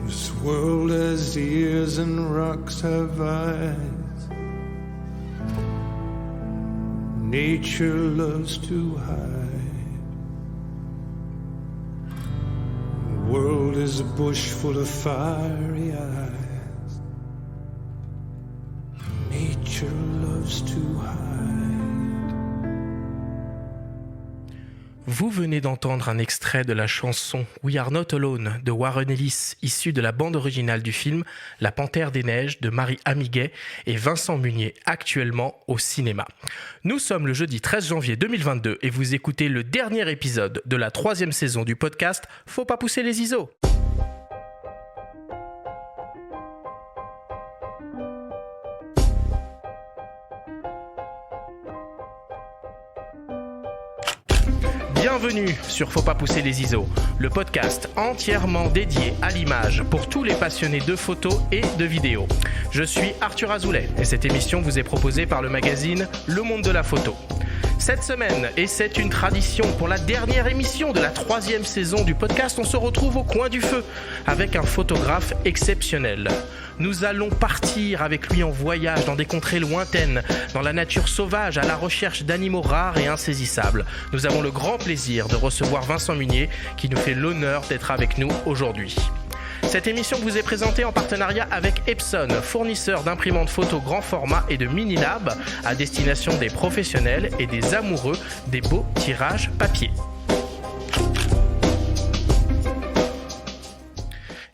This world has ears and rocks have eyes. Nature loves to hide. The world is a bush full of fiery eyes. Nature loves to hide. Vous venez d'entendre un extrait de la chanson We Are Not Alone de Warren Ellis, issue de la bande originale du film La Panthère des Neiges de Marie Amiguet et Vincent Munier, actuellement au cinéma. Nous sommes le jeudi 13 janvier 2022 et vous écoutez le dernier épisode de la 3e saison du podcast Faut pas pousser les ISO. Bienvenue sur Faut pas pousser les ISO, le podcast entièrement dédié à l'image pour tous les passionnés de photos et de vidéos. Je suis Arthur Azoulay et cette émission vous est proposée par le magazine Le Monde de la Photo. Cette semaine, et c'est une tradition pour la dernière émission de la 3e saison du podcast, on se retrouve au coin du feu avec un photographe exceptionnel. Nous allons partir avec lui en voyage dans des contrées lointaines, dans la nature sauvage, à la recherche d'animaux rares et insaisissables. Nous avons le grand plaisir de recevoir Vincent Munier qui nous fait l'honneur d'être avec nous aujourd'hui. Cette émission vous est présentée en partenariat avec Epson, fournisseur d'imprimantes photo grand format et de mini-lab à destination des professionnels et des amoureux des beaux tirages papier.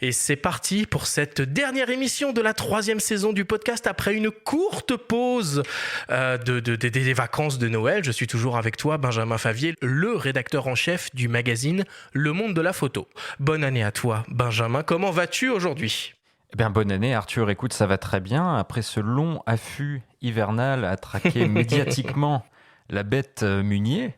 Et c'est parti pour cette dernière émission de la 3e saison du podcast après une courte pause des vacances de Noël. Je suis toujours avec toi, Benjamin Favier, le rédacteur en chef du magazine Le Monde de la Photo. Bonne année à toi, Benjamin. Comment vas-tu aujourd'hui ? Eh bien, bonne année, Arthur. Écoute, ça va très bien. Après ce long affût hivernal à traquer médiatiquement la bête Munier,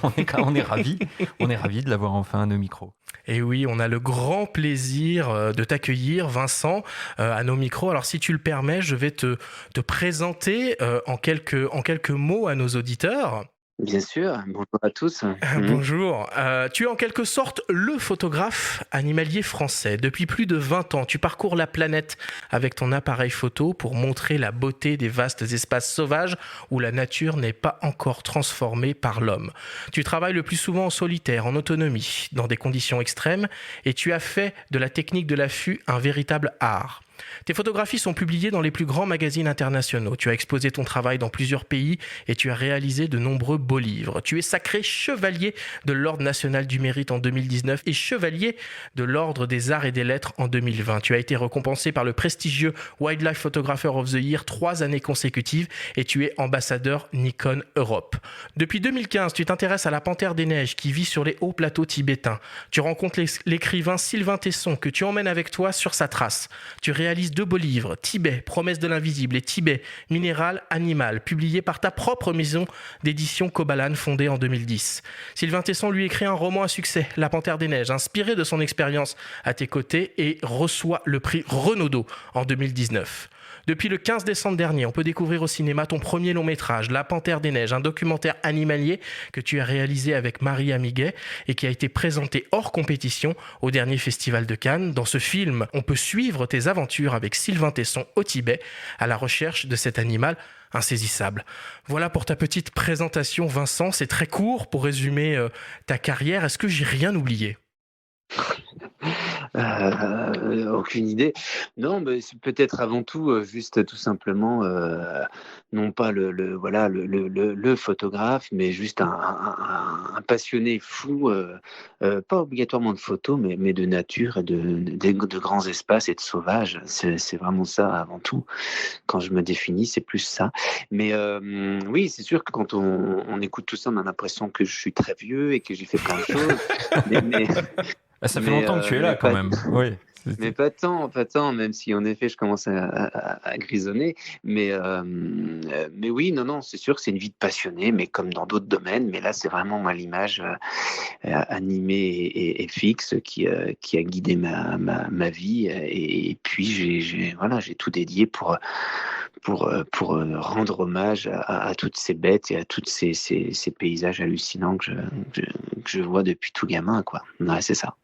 on est ravis. On est ravis de l'avoir enfin à nos micros. Et oui, on a le grand plaisir de t'accueillir, Vincent, à nos micros. Alors, si tu le permets, je vais te présenter en quelques mots à nos auditeurs. Bien sûr, bonjour à tous. Bonjour. Tu es en quelque sorte le photographe animalier français. Depuis plus de 20 ans, tu parcours la planète avec ton appareil photo pour montrer la beauté des vastes espaces sauvages où la nature n'est pas encore transformée par l'homme. Tu travailles le plus souvent en solitaire, en autonomie, dans des conditions extrêmes, et tu as fait de la technique de l'affût un véritable art. Tes photographies sont publiées dans les plus grands magazines internationaux. Tu as exposé ton travail dans plusieurs pays et tu as réalisé de nombreux beaux livres. Tu es sacré chevalier de l'Ordre national du mérite en 2019 et chevalier de l'Ordre des arts et des lettres en 2020. Tu as été récompensé par le prestigieux Wildlife Photographer of the Year 3 années consécutives et tu es ambassadeur Nikon Europe. Depuis 2015, tu t'intéresses à la Panthère des Neiges qui vit sur les hauts plateaux tibétains. Tu rencontres l'écrivain Sylvain Tesson que tu emmènes avec toi sur sa trace. Tu réalise 2 beaux livres, Tibet, Promesse de l'invisible et Tibet, Minéral, Animal, publiés par ta propre maison d'édition Kobalan fondée en 2010. Sylvain Tesson lui écrit un roman à succès, La Panthère des Neiges, inspiré de son expérience à tes côtés et reçoit le prix Renaudot en 2019. Depuis le 15 décembre dernier, on peut découvrir au cinéma ton premier long métrage, La Panthère des Neiges, un documentaire animalier que tu as réalisé avec Marie Amiguet et qui a été présenté hors compétition au dernier festival de Cannes. Dans ce film, on peut suivre tes aventures avec Sylvain Tesson au Tibet à la recherche de cet animal insaisissable. Voilà pour ta petite présentation, Vincent. C'est très court pour résumer ta carrière. Est-ce que j'ai rien oublié ? Aucune idée. Non, mais c'est peut-être avant tout juste tout simplement non pas le photographe, mais juste un passionné fou, pas obligatoirement de photo, mais de nature et de grands espaces et de sauvages. C'est vraiment ça avant tout. Quand je me définis, c'est plus ça. Mais oui, c'est sûr que quand on écoute tout ça, on a l'impression que je suis très vieux et que j'ai fait plein de choses. mais Ça fait longtemps que tu es là quand même. Oui. Mais pas tant, même si en effet je commence à grisonner. Mais oui, non, c'est sûr que c'est une vie de passionné, mais comme dans d'autres domaines. Mais là, c'est vraiment moi l'image animée et fixe qui a guidé ma vie. Et puis j'ai tout dédié pour rendre hommage à toutes ces bêtes et à tous ces paysages hallucinants que je vois depuis tout gamin, quoi. Ouais, c'est ça.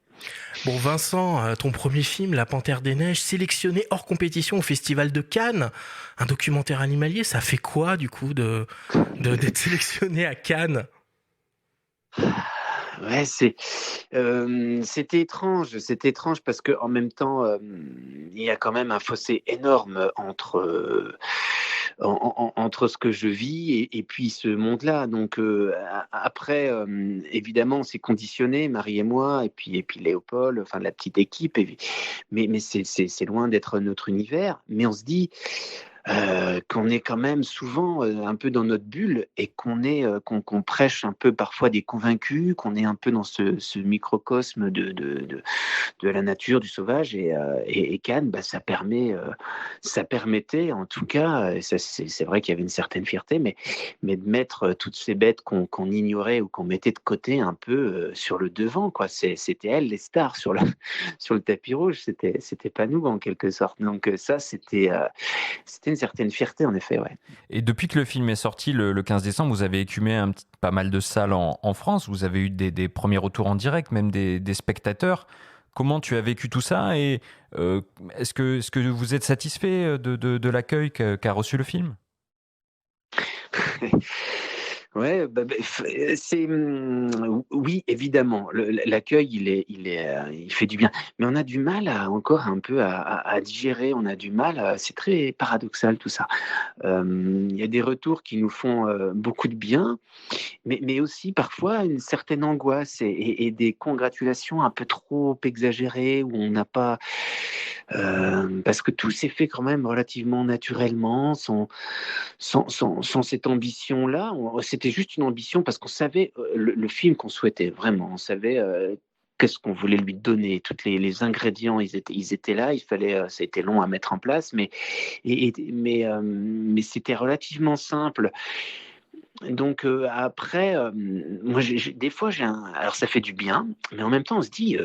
Bon, Vincent, ton premier film, La Panthère des Neiges, sélectionné hors compétition au Festival de Cannes, un documentaire animalier, ça fait quoi du coup d'être sélectionné à Cannes? Ouais, c'était étrange parce que en même temps, il y a quand même un fossé énorme entre ce que je vis et puis ce monde-là. Donc après, évidemment, on s'est conditionné, Marie et moi, et puis Léopold, enfin la petite équipe. Mais c'est loin d'être notre univers. Mais on se dit qu'on est quand même souvent un peu dans notre bulle et qu'on prêche un peu parfois des convaincus, qu'on est un peu dans ce microcosme de la nature, du sauvage. Et Cannes, bah, ça permettait, en tout cas, c'est vrai qu'il y avait une certaine fierté, mais de mettre toutes ces bêtes qu'on ignorait ou qu'on mettait de côté un peu sur le devant, quoi. C'était elles les stars sur le tapis rouge, c'était pas nous en quelque sorte. Donc ça, c'était une certaine fierté, en effet, ouais. Et depuis que le film est sorti le 15 décembre, vous avez écumé pas mal de salles en France. Vous avez eu des premiers retours en direct, même des spectateurs. Comment tu as vécu tout ça et est-ce que vous êtes satisfait de l'accueil qu'a reçu le film? Ouais, oui, évidemment, l'accueil, il fait du bien, mais on a du mal encore un peu à digérer, on a du mal c'est très paradoxal tout ça. Il y a des retours qui nous font, beaucoup de bien, mais aussi parfois une certaine angoisse et des congratulations un peu trop exagérées où on n'a pas, parce que tout s'est fait quand même relativement naturellement, sans cette ambition-là. C'était juste une ambition parce qu'on savait le film qu'on souhaitait vraiment. On savait qu'est-ce qu'on voulait lui donner. Tous les ingrédients, ils étaient là. Il fallait, ça a été long à mettre en place, mais c'était relativement simple. Donc après, moi, des fois, alors ça fait du bien, mais en même temps, on se dit,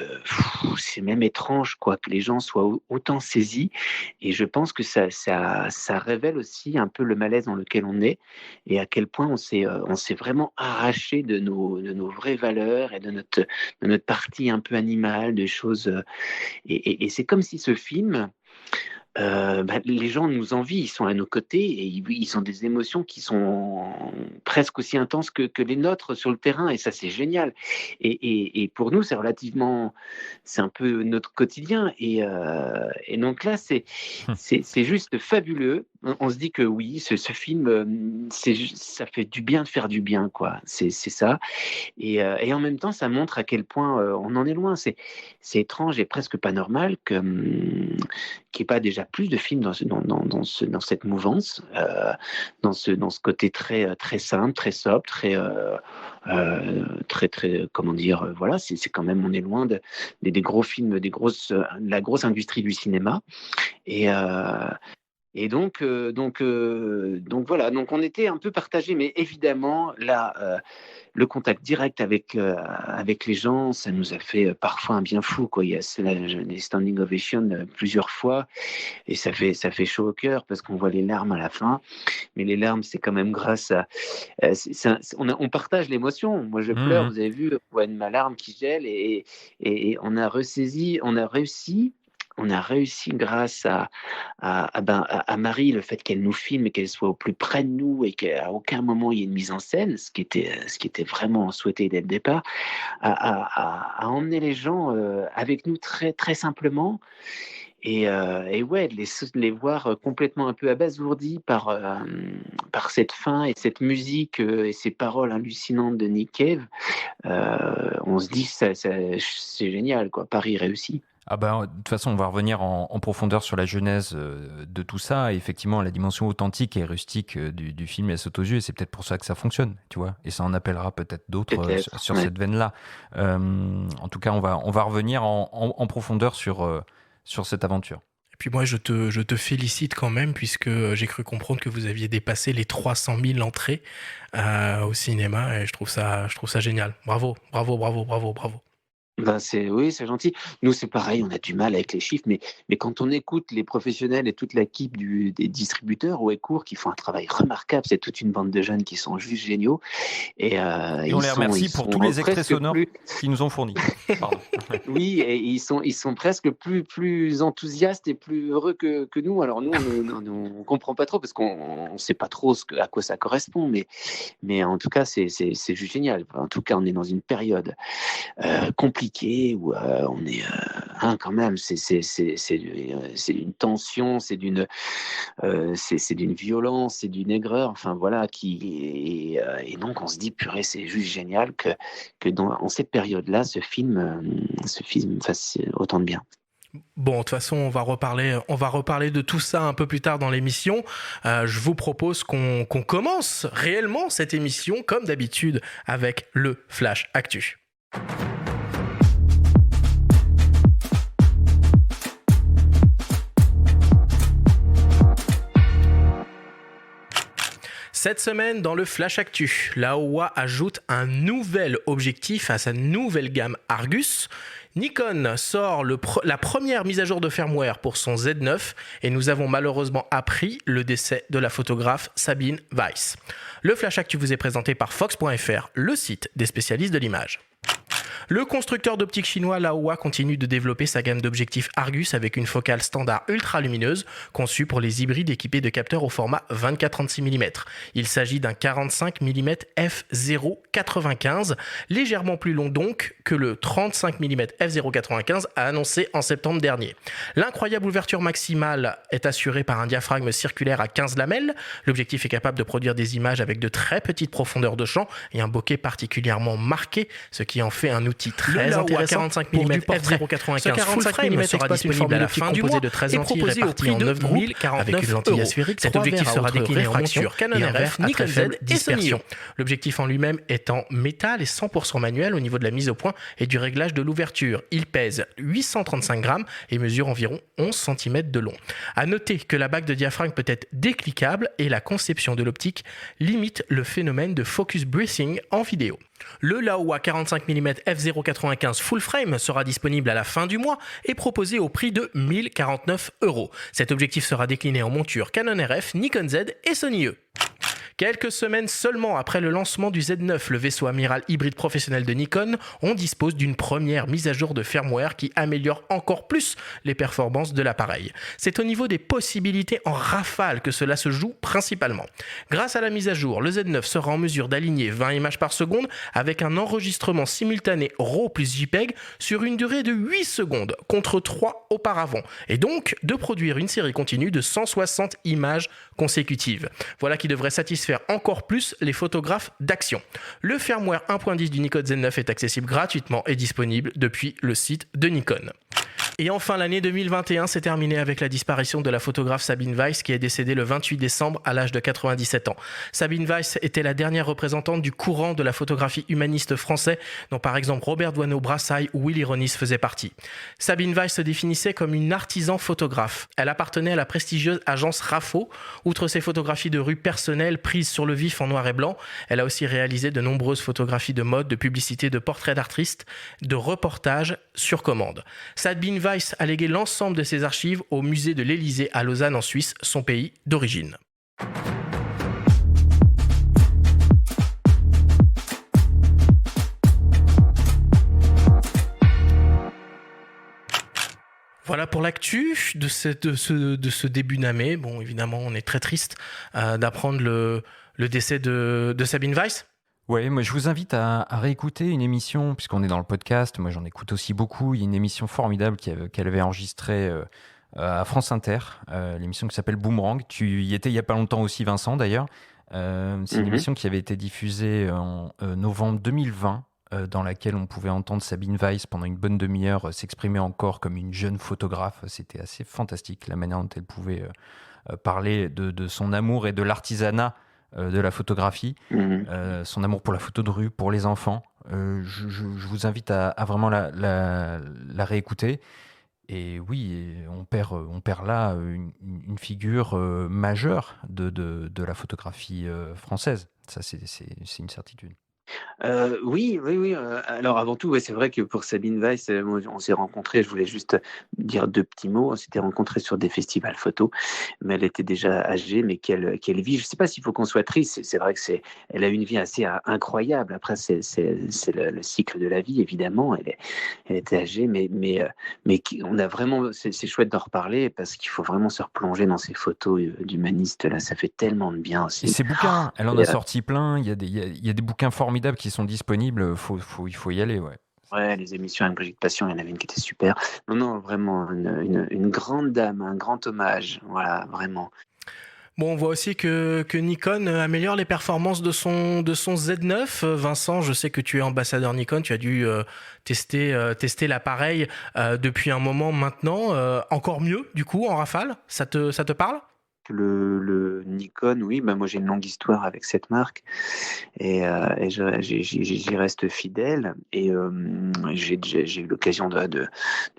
c'est même étrange, quoi, que les gens soient autant saisis. Et je pense que ça révèle aussi un peu le malaise dans lequel on est et à quel point on s'est vraiment arraché de nos vraies valeurs et de notre partie un peu animale, des choses. Et c'est comme si ce film, bah, les gens nous envient, ils sont à nos côtés et ils ont des émotions qui sont presque aussi intenses que les nôtres sur le terrain et ça, c'est génial. Et pour nous, c'est un peu notre quotidien et donc là, c'est juste fabuleux. On se dit que oui, ce film, ça fait du bien de faire du bien, quoi. C'est ça. Et en même temps, ça montre à quel point on en est loin. C'est étrange et presque pas normal qu'il n'y ait pas déjà plus de films dans cette mouvance, dans ce côté très, très simple, très sobre, très, très, comment dire, voilà, c'est quand même, on est loin des gros films, de la grosse industrie du cinéma. Et, euh, et donc voilà, donc on était un peu partagés, mais évidemment, là, le contact direct avec les gens, ça nous a fait parfois un bien fou, quoi. Il y a des standing ovations plusieurs fois, et ça fait chaud au cœur parce qu'on voit les larmes à la fin. Mais les larmes, c'est quand même grâce à. On partage l'émotion. Moi, je pleure, Mhm. vous avez vu, je vois ma larme qui gèle, et on a réussi grâce à Marie, le fait qu'elle nous filme et qu'elle soit au plus près de nous et qu'à aucun moment il y ait une mise en scène, ce qui était vraiment souhaité dès le départ, à emmener les gens avec nous très, très simplement. Et ouais, de les voir complètement un peu abasourdis par cette fin et cette musique et ces paroles hallucinantes de Nick Cave, on se dit c'est génial, quoi. Paris réussi. Ah bah, de toute façon, on va revenir en profondeur sur la genèse de tout ça. Et effectivement, la dimension authentique et rustique du film, elle saute aux yeux. Et c'est peut-être pour ça que ça fonctionne, tu vois. Et ça en appellera peut-être d'autres sur Ouais. cette veine-là. En tout cas, on va revenir en profondeur sur cette aventure. Et puis moi, je te félicite quand même, puisque j'ai cru comprendre que vous aviez dépassé les 300 000 entrées au cinéma, et je trouve ça génial. Bravo, bravo, bravo, bravo, bravo. Ben oui, c'est gentil. Nous, c'est pareil, on a du mal avec les chiffres, mais quand on écoute les professionnels et toute l'équipe des distributeurs au Ecourt qui font un travail remarquable, c'est toute une bande de jeunes qui sont juste géniaux. Et, Et on les remercie pour tous les extraits sonores qu'ils nous ont fournis. Pardon. Oui, et ils sont presque plus enthousiastes et plus heureux que nous. Alors nous, on comprend pas trop parce qu'on sait pas trop à quoi ça correspond, mais en tout cas, c'est juste génial. En tout cas, on est dans une période compliqué où on est quand même c'est une tension, c'est d'une violence, c'est d'une aigreur, enfin voilà et donc on se dit purée, c'est juste génial que en cette période-là ce film fasse autant de bien. Bon, de toute façon, on va reparler de tout ça un peu plus tard dans l'émission. Je vous propose qu'on commence réellement cette émission, comme d'habitude, avec le Flash Actu. Cette semaine, dans le Flash Actu, Laowa ajoute un nouvel objectif à sa nouvelle gamme Argus. Nikon sort la première mise à jour de firmware pour son Z9 et nous avons malheureusement appris le décès de la photographe Sabine Weiss. Le Flash Actu vous est présenté par Fox.fr, le site des spécialistes de l'image. Le constructeur d'optique chinois Laowa continue de développer sa gamme d'objectifs Argus avec une focale standard ultra lumineuse conçue pour les hybrides équipés de capteurs au format 24-36 mm. Il s'agit d'un 45 mm f/0.95, légèrement plus long donc que le 35 mm f/0.95 annoncé en septembre dernier. L'incroyable ouverture maximale est assurée par un diaphragme circulaire à 15 lamelles. L'objectif est capable de produire des images avec de très petites profondeurs de champ et un bokeh particulièrement marqué, ce qui en fait un outil très intéressant 45 mm f/0.95 full frame sera disponible à la fin du mois de 13 lentilles réparties en 9 groupes avec une lentille asphérique. Cet objectif sera décliné en monture Canon RF, Nikon Z et Sony. L'objectif en lui-même est en métal et 100% manuel au niveau de la mise au point et du réglage de l'ouverture. Il pèse 835 grammes et mesure environ 11 cm de long. À noter que la bague de diaphragme peut être décliquable et la conception de l'optique limite le phénomène de focus breathing en vidéo. Le Laowa 45 mm f/0.95 full frame sera disponible à la fin du mois et proposé au prix de 1049 €. Cet objectif sera décliné en monture Canon RF, Nikon Z et Sony E. Quelques semaines seulement après le lancement du Z9, le vaisseau amiral hybride professionnel de Nikon, on dispose d'une première mise à jour de firmware qui améliore encore plus les performances de l'appareil. C'est au niveau des possibilités en rafale que cela se joue principalement. Grâce à la mise à jour, le Z9 sera en mesure d'aligner 20 images par seconde avec un enregistrement simultané RAW plus JPEG sur une durée de 8 secondes contre 3 auparavant, et donc de produire une série continue de 160 images consécutives. Voilà qui devrait satisfaire encore plus les photographes d'action. Le firmware 1.10 du Nikon Z9 est accessible gratuitement et disponible depuis le site de Nikon. Et enfin, l'année 2021 s'est terminée avec la disparition de la photographe Sabine Weiss qui est décédée le 28 décembre à l'âge de 97 ans. Sabine Weiss était la dernière représentante du courant de la photographie humaniste français dont par exemple Robert Doisneau-Brassailles ou Willy Ronis faisaient partie. Sabine Weiss se définissait comme une artisan photographe. Elle appartenait à la prestigieuse agence Raffo. Outre ses photographies de rue personnelles prises sur le vif en noir et blanc, elle a aussi réalisé de nombreuses photographies de mode, de publicité, de portraits d'artistes, de reportages sur commande. Sabine Weiss a légué l'ensemble de ses archives au musée de l'Élysée à Lausanne en Suisse, son pays d'origine. Voilà pour l'actu de ce début d'année. Bon, évidemment, on est très triste d'apprendre le décès de Sabine Weiss. Ouais, moi je vous invite à réécouter une émission, puisqu'on est dans le podcast, moi j'en écoute aussi beaucoup, il y a une émission formidable qu'elle avait enregistrée à France Inter, l'émission qui s'appelle Boomerang, tu y étais il n'y a pas longtemps aussi Vincent d'ailleurs, c'est une émission qui avait été diffusée en novembre 2020, dans laquelle on pouvait entendre Sabine Weiss pendant une bonne demi-heure s'exprimer encore comme une jeune photographe, c'était assez fantastique la manière dont elle pouvait parler de son amour et de l'artisanat de la photographie, son amour pour la photo de rue, pour les enfants. Je vous invite à vraiment la réécouter. Et oui, on perd là une figure majeure de la photographie française. Ça, c'est une certitude. Oui, oui, oui, alors avant tout, ouais, c'est vrai que pour Sabine Weiss, moi on s'est rencontrés, je voulais juste dire 2 petits mots. On s'était rencontrés sur des festivals photo, mais elle était déjà âgée, mais quelle vie! Je sais pas s'il faut qu'on soit triste, c'est vrai que elle a une vie assez incroyable. Après c'est le cycle de la vie évidemment. Elle était âgée, mais qui on a vraiment c'est chouette d'en reparler parce qu'il faut vraiment se replonger dans ces photos, d'humanistes là, ça fait tellement de bien Et aussi. ces bouquins, elle en Et a sorti plein. Il y a des bouquins formidables qui sont disponibles. Il faut y aller, ouais. ouais, les émissions avec Brigitte Passion, il y en avait une qui était super. Non, non, vraiment une grande dame, un grand hommage. Voilà, vraiment. Bon, on voit aussi que Nikon améliore les performances de son Z9. Vincent, je sais que tu es ambassadeur Nikon, tu as dû tester l'appareil depuis un moment maintenant. Encore mieux, du coup, en rafale. Ça te parle? Le Nikon, oui, bah moi j'ai une longue histoire avec cette marque et j'y reste fidèle. Et j'ai eu l'occasion de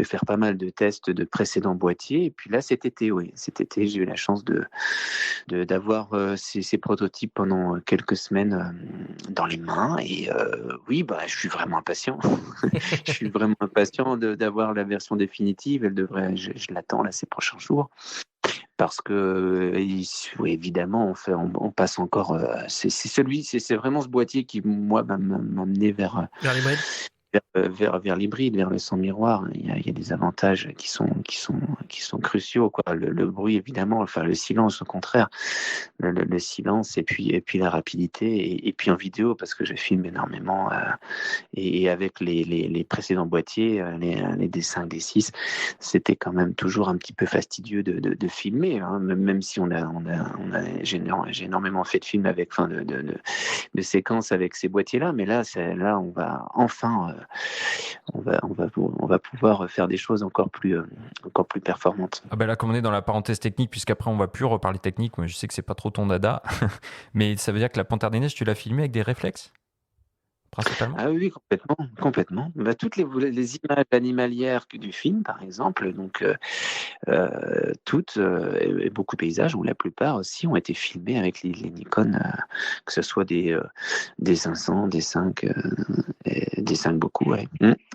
faire pas mal de tests de précédents boîtiers. Et puis là, cet été, oui, cet été, j'ai eu la chance d'avoir ces prototypes pendant quelques semaines dans les mains. Et oui, bah, je suis vraiment impatient. Je suis vraiment impatient d'avoir la version définitive. Elle devrait, je l'attends là ces prochains jours. Parce que, oui, évidemment, on passe encore. C'est vraiment ce boîtier qui, moi, m'a amené vers l'hybride. vers l'hybride, vers le sans miroir. Il y a des avantages qui sont cruciaux, quoi. Le bruit, évidemment, enfin le silence, au contraire, le silence et puis la rapidité et puis en vidéo parce que je filme énormément et avec les précédents boîtiers, les D5, D6, c'était quand même toujours un petit peu fastidieux de filmer, hein, même si j'ai énormément fait de films avec, enfin de séquences avec ces boîtiers-là, mais là on va enfin on va pouvoir faire des choses encore plus performantes. Ah ben là, comme on est dans la parenthèse technique, puisqu'après on va plus reparler technique, moi je sais que c'est pas trop ton dada, mais ça veut dire que la Panthère des Neiges, tu l'as filmée avec des réflexes, principalement? Ah oui, complètement. Bah, toutes les images animalières du film, par exemple, donc toutes, et beaucoup de paysages, ou la plupart aussi, ont été filmés avec les Nikon, que ce soit des 500, des 5, des 5 beaucoup, ouais.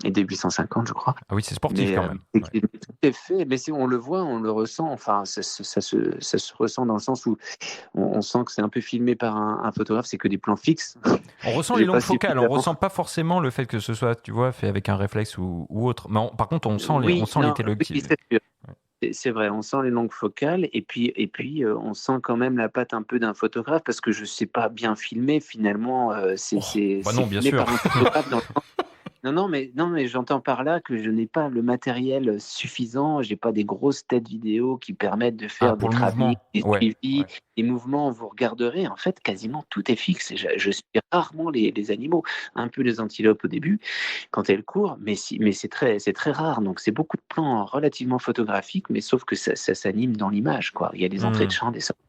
Et des 850, je crois. Ah oui, c'est sportif Mais quand même. tout est fait, mais si on le voit, on le ressent, enfin, ça se ressent dans le sens où on sent que c'est un peu filmé par un photographe, c'est que des plans fixes. On ressent Je les sais longues pas si focales, on évidemment- ressent pas forcément le fait que ce soit, tu vois, fait avec un réflexe ou autre. Mais par contre, on sent Oui, les non, télos. oui, c'est sûr. C'est vrai, on sent les longues focales et puis on sent quand même la patte un peu d'un photographe parce que je sais pas bien filmer finalement. Bah non, bien filmé sûr. par un photographe non, mais j'entends par là que je n'ai pas le matériel suffisant, j'ai pas des grosses têtes vidéo qui permettent de faire pour des le mouvement. travelling, des Ouais, suivis, ouais. des mouvements. Vous regarderez, en fait, quasiment tout est fixe. Et je suis rarement les animaux, un peu les antilopes au début quand elles courent, mais c'est très rare. Donc c'est beaucoup de plans relativement photographiques, mais sauf que ça s'anime dans l'image, quoi. Il y a des entrées de champ, des sorties.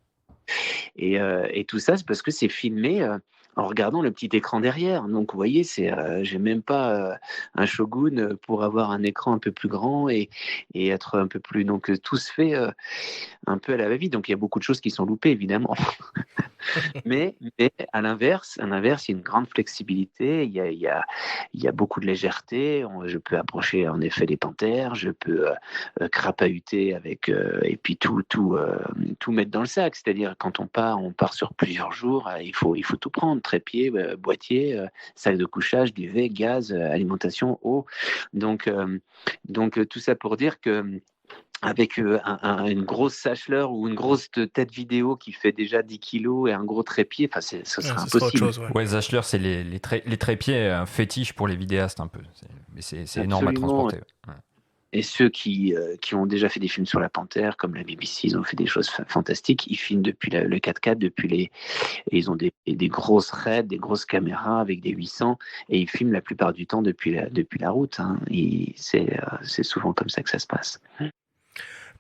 Et tout ça, c'est parce que c'est filmé en regardant le petit écran derrière. Donc, vous voyez, j'ai même pas un Shogun pour avoir un écran un peu plus grand et être un peu plus. Donc, tout se fait un peu à la va-vite. Donc, il y a beaucoup de choses qui sont loupées, évidemment. mais à l'inverse, il y a une grande flexibilité. Il y a beaucoup de légèreté. Je peux approcher en effet des panthères. Je peux crapahuter avec et puis tout mettre dans le sac. C'est-à-dire quand on part sur plusieurs jours, il faut tout prendre, trépied, boîtier, sac de couchage, duvet, gaz, alimentation, eau. Donc tout ça pour dire que avec une grosse Sachtler ou une grosse tête vidéo qui fait déjà 10 kilos et un gros trépied, ce serait Ce sera autre impossible. chose, Ouais, Zachler, c'est les trépieds, un fétiche pour les vidéastes un peu. Mais c'est énorme à Absolument, transporter. Ouais. Et ceux qui ont déjà fait des films sur la panthère, comme la BBC, ils ont fait des choses fantastiques. Ils filment depuis le 4x4, et ils ont des grosses RED, des grosses caméras avec des 800, et ils filment la plupart du temps depuis la route. Hein. C'est souvent comme ça que ça se passe.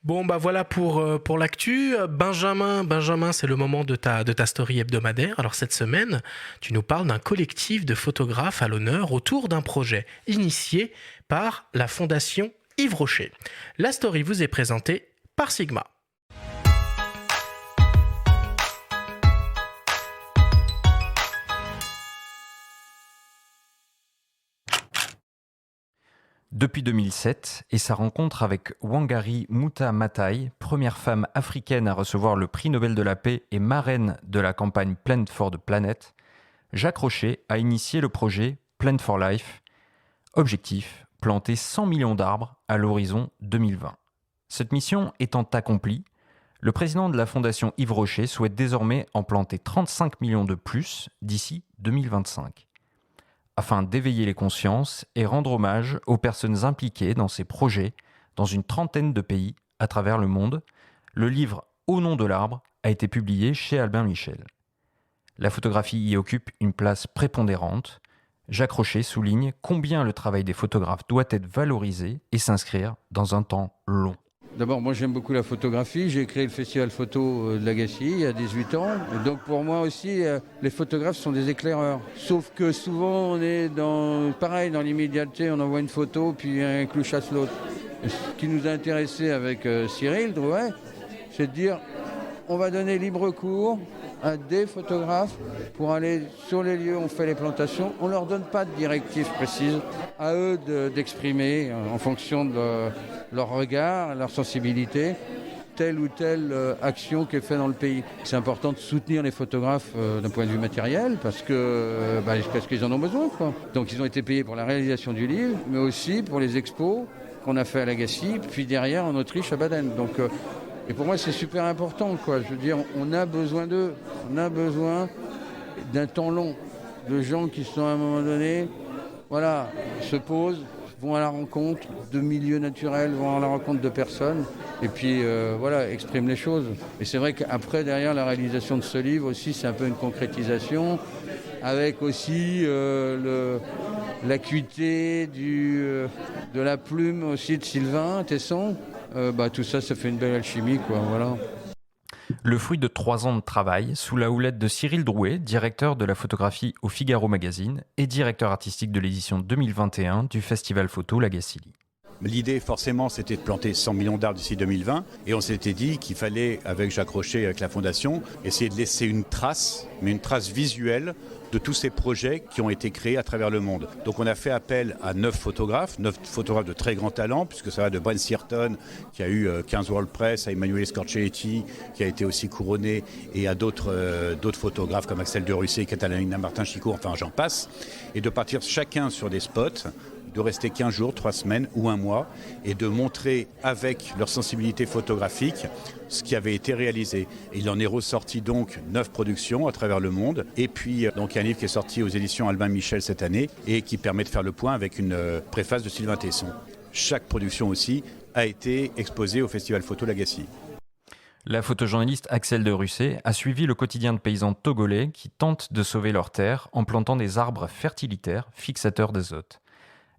Bon, bah voilà pour l'actu. Benjamin, c'est le moment de ta story hebdomadaire. Alors cette semaine, tu nous parles d'un collectif de photographes à l'honneur autour d'un projet initié par la Fondation Yves Rocher. La story vous est présentée par Sigma. depuis 2007 et sa rencontre avec Wangari Maathai, première femme africaine à recevoir le prix Nobel de la paix et marraine de la campagne Plant for the Planet, Jacques Rocher a initié le projet Plant for Life. Objectif, planter 100 millions d'arbres à l'horizon 2020. Cette mission étant accomplie, le président de la Fondation Yves Rocher souhaite désormais en planter 35 millions de plus d'ici 2025. Afin d'éveiller les consciences et rendre hommage aux personnes impliquées dans ces projets dans une trentaine de pays à travers le monde, le livre Au nom de l'arbre a été publié chez Albin Michel. La photographie y occupe une place prépondérante. Jacques Rocher souligne combien le travail des photographes doit être valorisé et s'inscrire dans un temps long. D'abord, moi j'aime beaucoup la photographie. J'ai créé le festival photo de Lagacy il y a 18 ans. Donc pour moi aussi, les photographes sont des éclaireurs. Sauf que souvent on est dans l'immédiateté, on envoie une photo puis un clou chasse l'autre. Ce qui nous a intéressé avec Cyril Drouet, c'est de dire on va donner libre cours à des photographes pour aller sur les lieux où on fait les plantations. On ne leur donne pas de directives précises. À eux d'exprimer en fonction de leur regard, leur sensibilité, telle ou telle action qui est faite dans le pays. C'est important de soutenir les photographes d'un point de vue matériel parce qu'ils en ont besoin, quoi. Donc ils ont été payés pour la réalisation du livre, mais aussi pour les expos qu'on a fait à Lagacy, puis derrière en Autriche à Baden. Donc, et pour moi c'est super important, quoi. Je veux dire, on a besoin d'eux, on a besoin d'un temps long, de gens qui sont à un moment donné, voilà, se posent, vont à la rencontre de milieux naturels, vont à la rencontre de personnes, et puis expriment les choses. Et c'est vrai qu'après, derrière la réalisation de ce livre aussi, c'est un peu une concrétisation, avec aussi l'acuité de la plume aussi de Sylvain Tesson. Tout ça, ça fait une belle alchimie, quoi, voilà. Le fruit de 3 ans de travail sous la houlette de Cyril Drouet, directeur de la photographie au Figaro Magazine et directeur artistique de l'édition 2021 du Festival Photo Lagacy. L'idée, forcément, c'était de planter 100 millions d'arbres d'ici 2020. Et on s'était dit qu'il fallait, avec Jacques Rocher, avec la Fondation, essayer de laisser une trace, mais une trace visuelle de tous ces projets qui ont été créés à travers le monde. Donc on a fait appel à 9 photographes de très grand talent, puisque ça va de Brent Searton, qui a eu 15 World Press, à Emanuele Scorcelletti, qui a été aussi couronné, et à d'autres photographes comme Axel de Russet, Catalina Martin-Chicourt, enfin j'en passe, et de partir chacun sur des spots, de rester 15 jours, 3 semaines ou 1 mois et de montrer avec leur sensibilité photographique ce qui avait été réalisé. Il en est ressorti donc 9 productions à travers le monde et puis donc un livre qui est sorti aux éditions Albin Michel cette année et qui permet de faire le point avec une préface de Sylvain Tesson. Chaque production aussi a été exposée au Festival Photo Lagacy. La photojournaliste Axel de Russet a suivi le quotidien de paysans togolais qui tentent de sauver leurs terres en plantant des arbres fertilitaires fixateurs d'azote.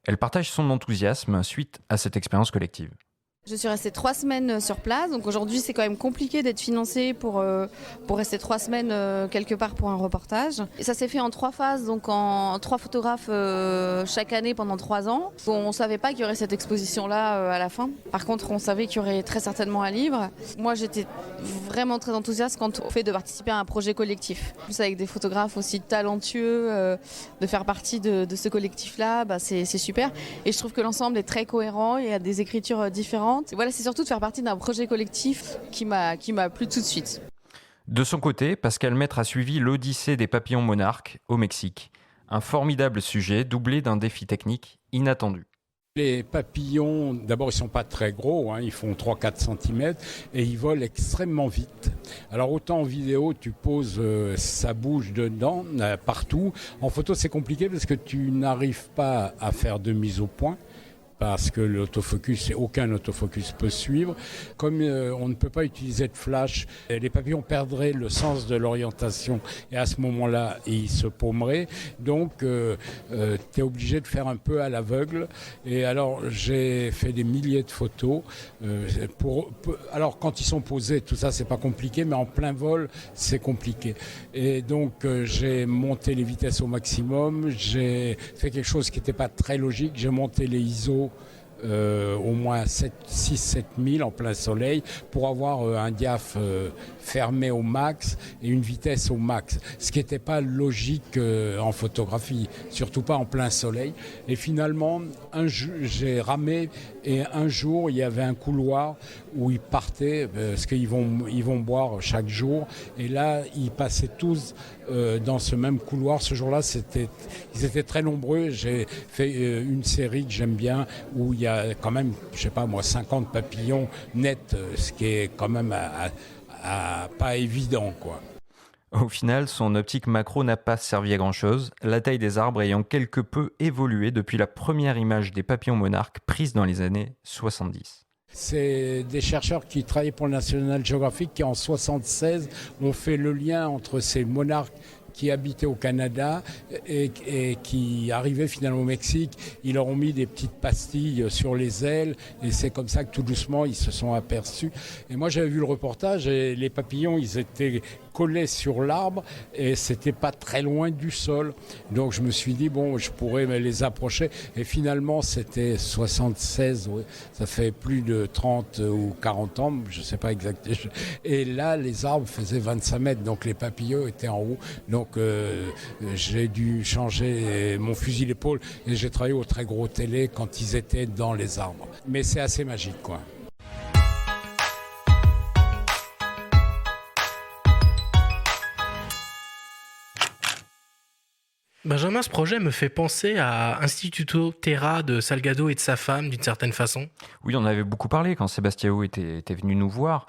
Elle partage son enthousiasme suite à cette expérience collective. Je suis restée 3 semaines sur place, donc aujourd'hui c'est quand même compliqué d'être financé pour rester 3 semaines quelque part pour un reportage. Et ça s'est fait en 3 phases, donc en 3 photographes chaque année pendant 3 ans. On ne savait pas qu'il y aurait cette exposition-là à la fin. Par contre, on savait qu'il y aurait très certainement un livre. Moi j'étais vraiment très enthousiaste quand on fait de participer à un projet collectif. Plus avec des photographes aussi talentueux, de faire partie de ce collectif-là, c'est super. Et je trouve que l'ensemble est très cohérent, il y a des écritures différentes. Voilà, c'est surtout de faire partie d'un projet collectif qui m'a plu tout de suite. De son côté, Pascal Maître a suivi l'Odyssée des papillons monarques au Mexique. Un formidable sujet doublé d'un défi technique inattendu. Les papillons, d'abord, ils ne sont pas très gros, ils font 3-4 cm et ils volent extrêmement vite. Alors autant en vidéo, tu poses, ça bouge dedans, partout. En photo, c'est compliqué parce que tu n'arrives pas à faire de mise au point. Parce que l'autofocus, aucun autofocus peut suivre. Comme on ne peut pas utiliser de flash, les papillons perdraient le sens de l'orientation et à ce moment-là, ils se paumeraient. Donc, tu es obligé de faire un peu à l'aveugle. Et alors, j'ai fait des milliers de photos. Alors, quand ils sont posés, tout ça, c'est pas compliqué, mais en plein vol, c'est compliqué. Et donc, j'ai monté les vitesses au maximum. J'ai fait quelque chose qui n'était pas très logique. J'ai monté les ISO au moins 6-7 000 en plein soleil pour avoir un diaph fermé au max et une vitesse au max. Ce qui n'était pas logique en photographie, surtout pas en plein soleil. Et finalement, j'ai ramé et un jour, il y avait un couloir où ils partaient, parce qu'ils vont boire chaque jour. Et là, ils passaient tous dans ce même couloir. Ce jour-là, ils étaient très nombreux. J'ai fait une série que j'aime bien où il y a quand même, je sais pas moi, 50 papillons nets, ce qui est quand même pas évident, quoi. Au final, son optique macro n'a pas servi à grand-chose, la taille des arbres ayant quelque peu évolué depuis la première image des papillons monarques prise dans les années 70. C'est des chercheurs qui travaillaient pour le National Geographic qui, en 1976, ont fait le lien entre ces monarques qui habitaient au Canada et qui arrivaient finalement au Mexique. Ils leur ont mis des petites pastilles sur les ailes et c'est comme ça que tout doucement ils se sont aperçus. Et moi j'avais vu le reportage et les papillons ils étaient collés sur l'arbre et c'était pas très loin du sol. Donc je me suis dit bon, je pourrais me les approcher et finalement c'était 76, ouais. Ça fait plus de 30 ou 40 ans, je sais pas exactement. Et là les arbres faisaient 25 mètres donc les papillons étaient en haut. Donc j'ai dû changer mon fusil d'épaule et j'ai travaillé au très gros télé quand ils étaient dans les arbres. Mais c'est assez magique, quoi. Benjamin, ce projet me fait penser à Instituto Terra de Salgado et de sa femme, d'une certaine façon. Oui, on en avait beaucoup parlé quand Sébastiao était venu nous voir.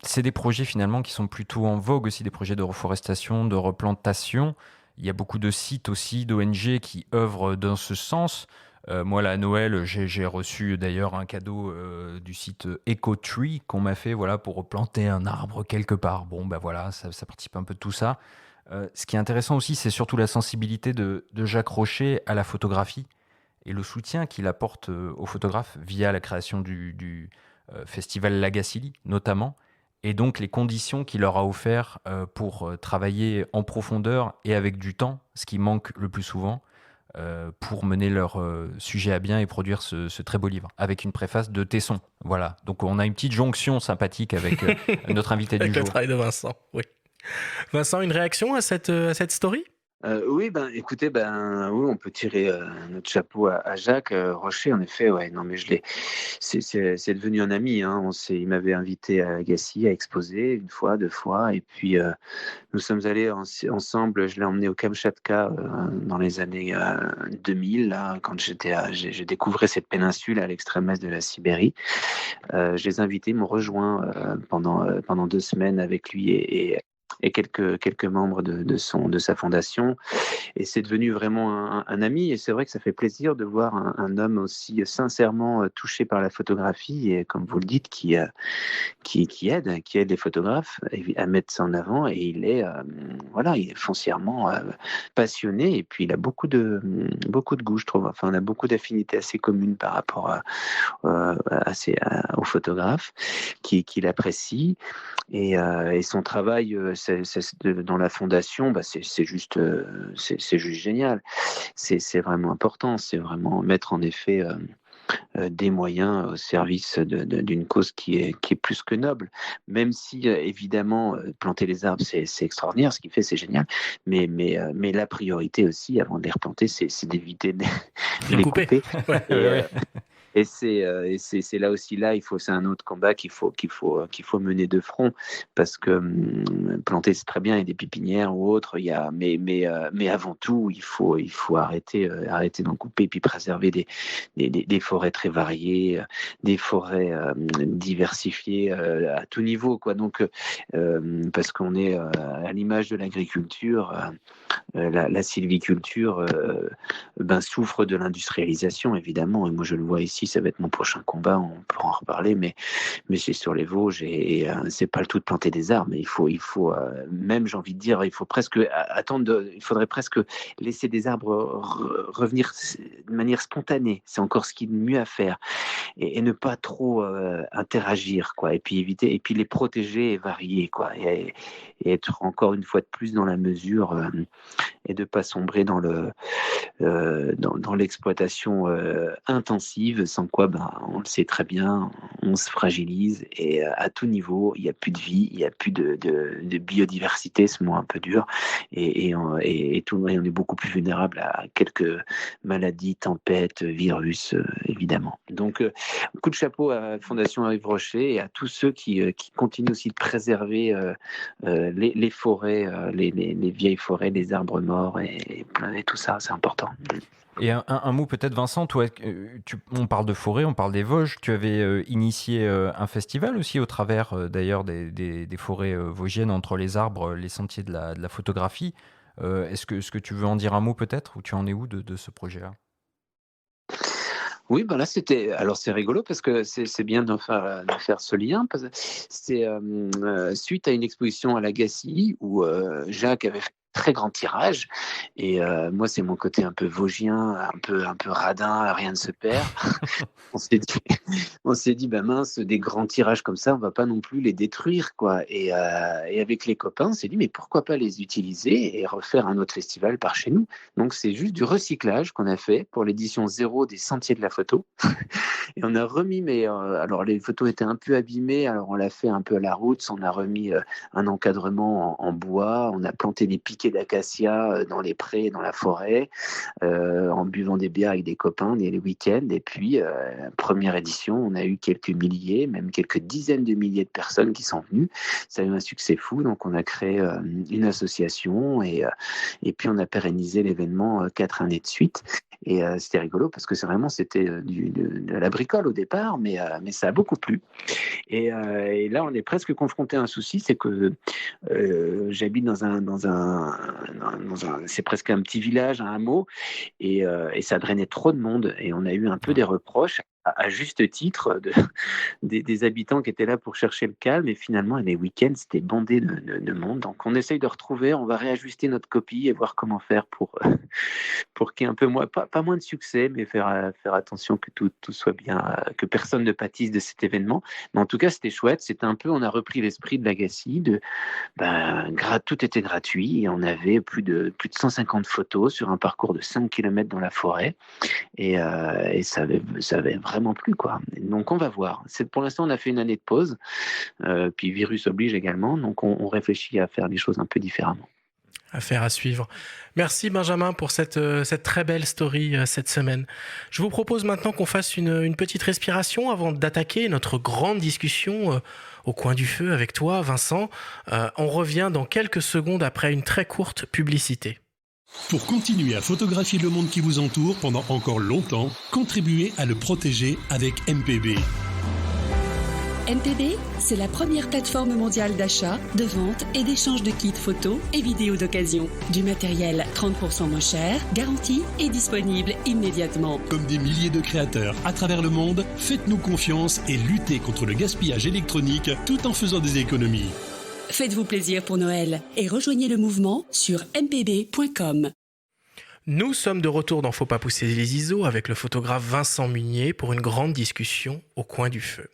C'est des projets finalement qui sont plutôt en vogue aussi, des projets de reforestation, de replantation. Il y a beaucoup de sites aussi, d'ONG qui œuvrent dans ce sens. Moi, là, à Noël, j'ai reçu d'ailleurs un cadeau du site EcoTree qu'on m'a fait pour replanter un arbre quelque part. Bon, ben voilà, ça participe un peu de tout ça. Ce qui est intéressant aussi, c'est surtout la sensibilité de Jacques Rocher à la photographie et le soutien qu'il apporte aux photographes via la création du festival Lagacilly, notamment, et donc les conditions qu'il leur a offert pour travailler en profondeur et avec du temps, ce qui manque le plus souvent, pour mener leur sujet à bien et produire ce très beau livre, avec une préface de Tesson. Voilà, donc on a une petite jonction sympathique avec notre invité du Avec jour. le travail de Vincent, oui. Vincent, une réaction à cette story ? Oui, écoutez, oui, on peut tirer notre chapeau à Jacques Rocher, en effet. Ouais, non, mais c'est devenu un ami. Hein. Il m'avait invité à Agassi à exposer une fois, 2 fois, et puis nous sommes allés ensemble. Je l'ai emmené au Kamchatka dans les années 2000, là, quand j'ai découvert cette péninsule à l'extrême est de la Sibérie. Je les ai invités, ils m'ont rejoint pendant 2 semaines avec lui et quelques membres de sa fondation, et c'est devenu vraiment un ami, et c'est vrai que ça fait plaisir de voir un homme aussi sincèrement touché par la photographie, et comme vous le dites, qui aide les photographes à mettre ça en avant, et il est foncièrement passionné, et puis il a beaucoup de goût, je trouve. Enfin, on a beaucoup d'affinités assez communes par rapport aux photographes qu'il apprécie, et son travail dans la fondation, c'est juste génial. C'est vraiment important. C'est vraiment mettre en effet des moyens au service d'une cause qui est plus que noble. Même si évidemment planter les arbres c'est extraordinaire, ce qu'il fait c'est génial. Mais la priorité aussi avant de les replanter, c'est d'éviter de les couper. Et c'est là aussi, c'est un autre combat qu'il faut mener de front, parce que planter c'est très bien, il y a des pépinières ou autres, mais avant tout il faut arrêter d'en couper, et puis préserver des forêts très variées, des forêts diversifiées à tout niveau, quoi. Donc parce qu'on est à l'image de l'agriculture, la sylviculture souffre de l'industrialisation évidemment, et moi je le vois ici. Ça va être mon prochain combat, on pourra en reparler, mais c'est sur les Vosges, et c'est pas le tout de planter des arbres, mais il faut même, j'ai envie de dire, il faut presque il faudrait presque laisser des arbres revenir de manière spontanée. C'est encore ce qui est mieux à faire, et ne pas trop interagir, quoi, et puis éviter, et puis les protéger et varier, quoi, et être encore une fois de plus dans la mesure, et de pas sombrer dans l'exploitation intensive sans quoi, on le sait très bien, on se fragilise et à tout niveau, il n'y a plus de vie, il n'y a plus de biodiversité, ce mot un peu dur, et on est beaucoup plus vulnérable à quelques maladies, tempêtes, virus, évidemment. Donc, coup de chapeau à la Fondation Yves Rocher et à tous ceux qui continuent aussi de préserver les forêts, les vieilles forêts, les arbres morts et tout ça, c'est important. Et un mot peut-être, Vincent, toi, on parle de forêt, on parle des Vosges, tu avais initié un festival aussi au travers d'ailleurs des forêts vosgiennes, entre les arbres, les sentiers de la photographie. Est-ce que tu veux en dire un mot peut-être, ou tu en es où de ce projet-là? Oui, là alors c'est rigolo parce que c'est bien de faire ce lien, parce que c'est suite à une exposition à l'Agacie où Jacques avait fait un très grand tirage, et moi c'est mon côté un peu vosgien, un peu radin, rien ne se perd. On s'est dit, mince, des grands tirages comme ça, on va pas non plus les détruire, quoi. Et avec les copains, on s'est dit, mais pourquoi pas les utiliser et refaire un autre festival par chez nous. Donc c'est juste du recyclage qu'on a fait pour l'édition 0 des Sentiers de la photo. Et on a remis, alors les photos étaient un peu abîmées, alors on l'a fait un peu à la route, on a remis un encadrement en bois, on a planté des piquets d'acacia dans les prés, dans la forêt, en buvant des bières avec des copains les week-ends. Et puis, première édition, on a eu quelques milliers, même quelques dizaines de milliers de personnes qui sont venues. Ça a eu un succès fou, donc on a créé une association et puis on a pérennisé l'événement 4 années de suite. Et c'était rigolo parce que c'était de la bricole au départ, mais ça a beaucoup plu. Et là, on est presque confronté à un souci, c'est que j'habite c'est presque un petit village, un hameau, et ça drainait trop de monde. Et on a eu un peu des reproches, à juste titre, des habitants qui étaient là pour chercher le calme. Et finalement, les week-ends, c'était bondé de monde. Donc, on essaye de retrouver, on va réajuster notre copie et voir comment faire pour qu'il y ait un peu moins, pas moins de succès, mais faire attention que tout soit bien, que personne ne pâtisse de cet événement. Mais en tout cas, c'était chouette. On a repris l'esprit de l'Agacie. Tout était gratuit et on avait plus de 150 photos sur un parcours de 5 km dans la forêt. Et ça avait vraiment plu, quoi. Donc on va voir. Pour l'instant, on a fait une année de pause, puis virus oblige également, donc on réfléchit à faire les choses un peu différemment. Affaire à suivre. Merci Benjamin pour cette très belle story cette semaine. Je vous propose maintenant qu'on fasse une petite respiration avant d'attaquer notre grande discussion au coin du feu avec toi, Vincent. On revient dans quelques secondes après une très courte publicité. Pour continuer à photographier le monde qui vous entoure pendant encore longtemps, contribuez à le protéger avec MPB. MPB, c'est la première plateforme mondiale d'achat, de vente et d'échange de kits photos et vidéos d'occasion. Du matériel 30% moins cher, garanti et disponible immédiatement. Comme des milliers de créateurs à travers le monde, faites-nous confiance et luttez contre le gaspillage électronique tout en faisant des économies. Faites-vous plaisir pour Noël et rejoignez le mouvement sur mpb.com. Nous sommes de retour dans Faut pas pousser les ISO avec le photographe Vincent Munier pour une grande discussion au coin du feu.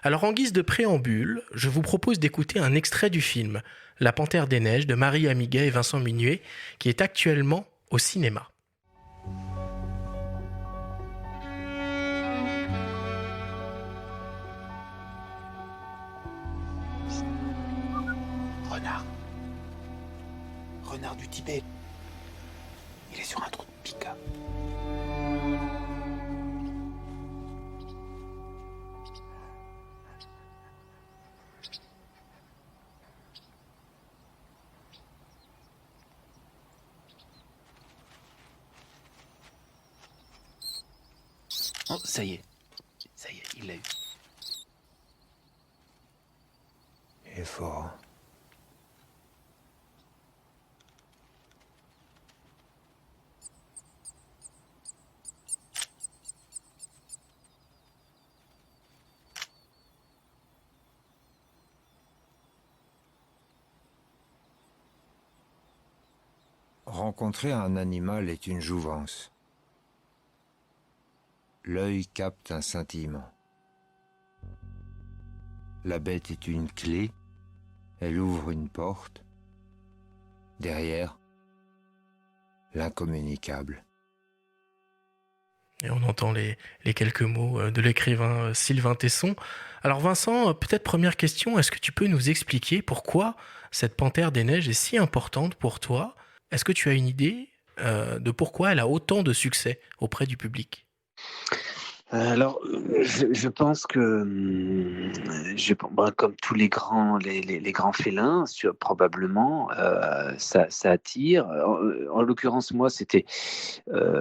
Alors en guise de préambule, je vous propose d'écouter un extrait du film La Panthère des Neiges de Marie Amiguet et Vincent Munier qui est actuellement au cinéma. Renard du Tibet. Il est sur un trou de pica. Oh, ça y est, il l'a eu. Il est fort. Rencontrer un animal est une jouvence. L'œil capte un scintillement. La bête est une clé, elle ouvre une porte. Derrière, l'incommunicable. Et on entend les quelques mots de l'écrivain Sylvain Tesson. Alors Vincent, peut-être première question, est-ce que tu peux nous expliquer pourquoi cette Panthère des Neiges est si importante pour toi? Est-ce que tu as une idée de pourquoi elle a autant de succès auprès du public? Alors, je pense que, comme tous les grands félins, probablement, ça attire. En l'occurrence, moi, c'était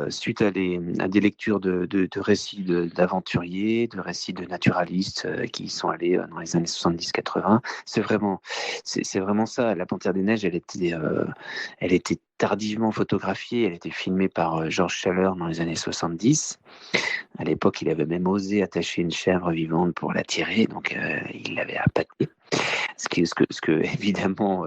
suite à des lectures de récits d'aventuriers, de récits de naturalistes qui y sont allés dans les années 70-80. C'est vraiment ça. La Panthère des Neiges, elle était tardivement photographiée. Elle était filmée par Georges Challer dans les années 70. À l'époque, il avait même osé attacher une chèvre vivante pour la tirer, donc il l'avait appâtée. Ce que évidemment,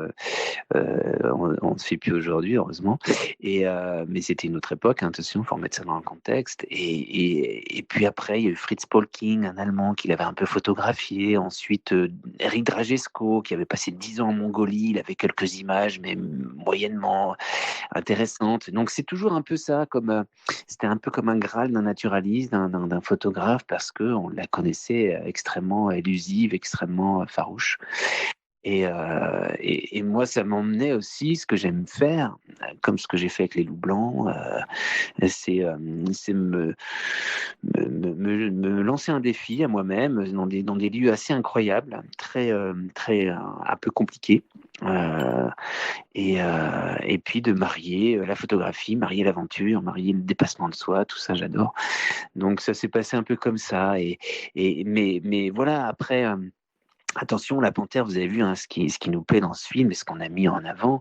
on ne fait plus aujourd'hui, heureusement. Mais c'était une autre époque, hein, attention, il faut remettre ça dans le contexte. Et puis après, il y a eu Fritz Polking, un Allemand, qui l'avait un peu photographié. Ensuite, Eric Dragesco, qui avait passé 10 ans en Mongolie. Il avait quelques images, mais moyennement intéressantes. Donc c'est toujours un peu ça, c'était un peu comme un Graal d'un naturaliste, d'un photographe, parce qu'on la connaissait extrêmement élusive, extrêmement farouche. Et moi, ça m'emmenait aussi, ce que j'aime faire, comme ce que j'ai fait avec les loups blancs, c'est me lancer un défi à moi-même dans des lieux assez incroyables, très un peu compliqués, et puis de marier la photographie, marier l'aventure, marier le dépassement de soi, tout ça, j'adore. Donc ça s'est passé un peu comme ça, mais voilà, après. Attention, la panthère, vous avez vu, hein, ce qui nous plaît dans ce film et ce qu'on a mis en avant.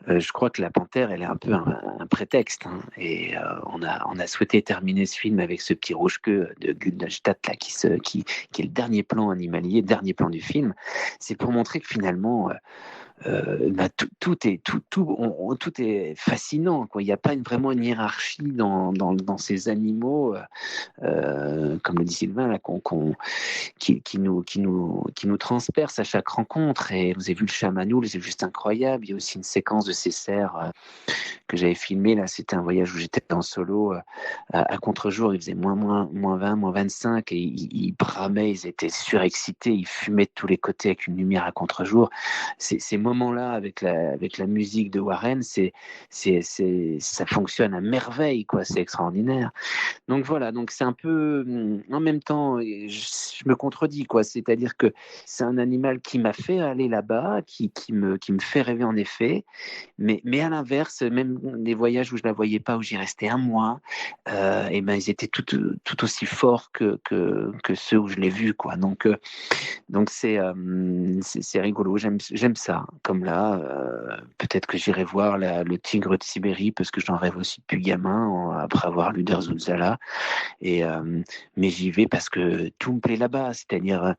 Je crois que la panthère, elle est un peu un prétexte, hein, et on a souhaité terminer ce film avec ce petit rouge-queue de Guldenstadt là, qui est le dernier plan animalier, le dernier plan du film. C'est pour montrer que finalement. Tout est fascinant, quoi. Il n'y a pas vraiment une hiérarchie dans ces animaux, comme le dit Sylvain là, qui nous transperce à chaque rencontre. Et vous avez vu le chamanoul, c'est juste incroyable. Il y a aussi une séquence de ces cerfs que j'avais filmé là. C'était un voyage où j'étais en solo à contre-jour. Il faisait moins 20, moins 25, et ils bramaient, ils étaient surexcités, ils fumaient de tous les côtés avec une lumière à contre-jour. Ces moments-là avec la musique de Warren, ça fonctionne à merveille, quoi. C'est extraordinaire. Donc voilà, donc c'est un peu en même temps, je me contredis, quoi. C'est-à-dire que c'est un animal qui m'a fait aller là-bas, qui me fait rêver en effet, mais à l'inverse, même des voyages où je la voyais pas, où j'y restais un mois, et ben ils étaient tout aussi forts que ceux où je l'ai vu, quoi. Donc c'est rigolo, j'aime ça. Comme là, peut-être que j'irai voir le tigre de Sibérie, parce que j'en rêve aussi depuis gamin, après avoir lu Der Zunzala. Mais j'y vais parce que tout me plaît là-bas, c'est-à-dire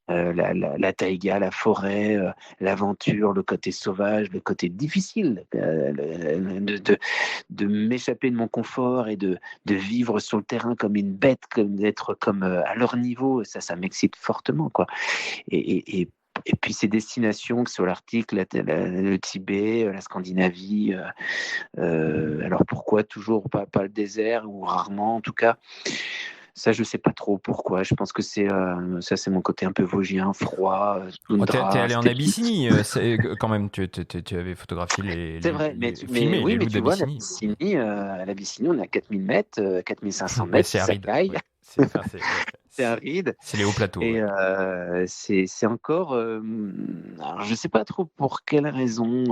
la taïga, la forêt, l'aventure, le côté sauvage, le côté difficile, de m'échapper de mon confort et de vivre sur le terrain comme une bête, d'être comme à leur niveau. Ça m'excite fortement, quoi. Et puis ces destinations, que ce soit l'Arctique, le Tibet, la Scandinavie, alors pourquoi toujours pas le désert, ou rarement en tout cas, ça je sais pas trop pourquoi. Je pense que c'est mon côté un peu vosgien, froid. T'es allé en Abyssinie, quand même, tu avais photographié c'est vrai, mais tu vois, l'Abyssinie, on est à 4000 mètres, 4500 mètres, c'est aride. C'est aride. C'est les hauts plateaux. Et c'est encore. Alors je ne sais pas trop pour quelle raison.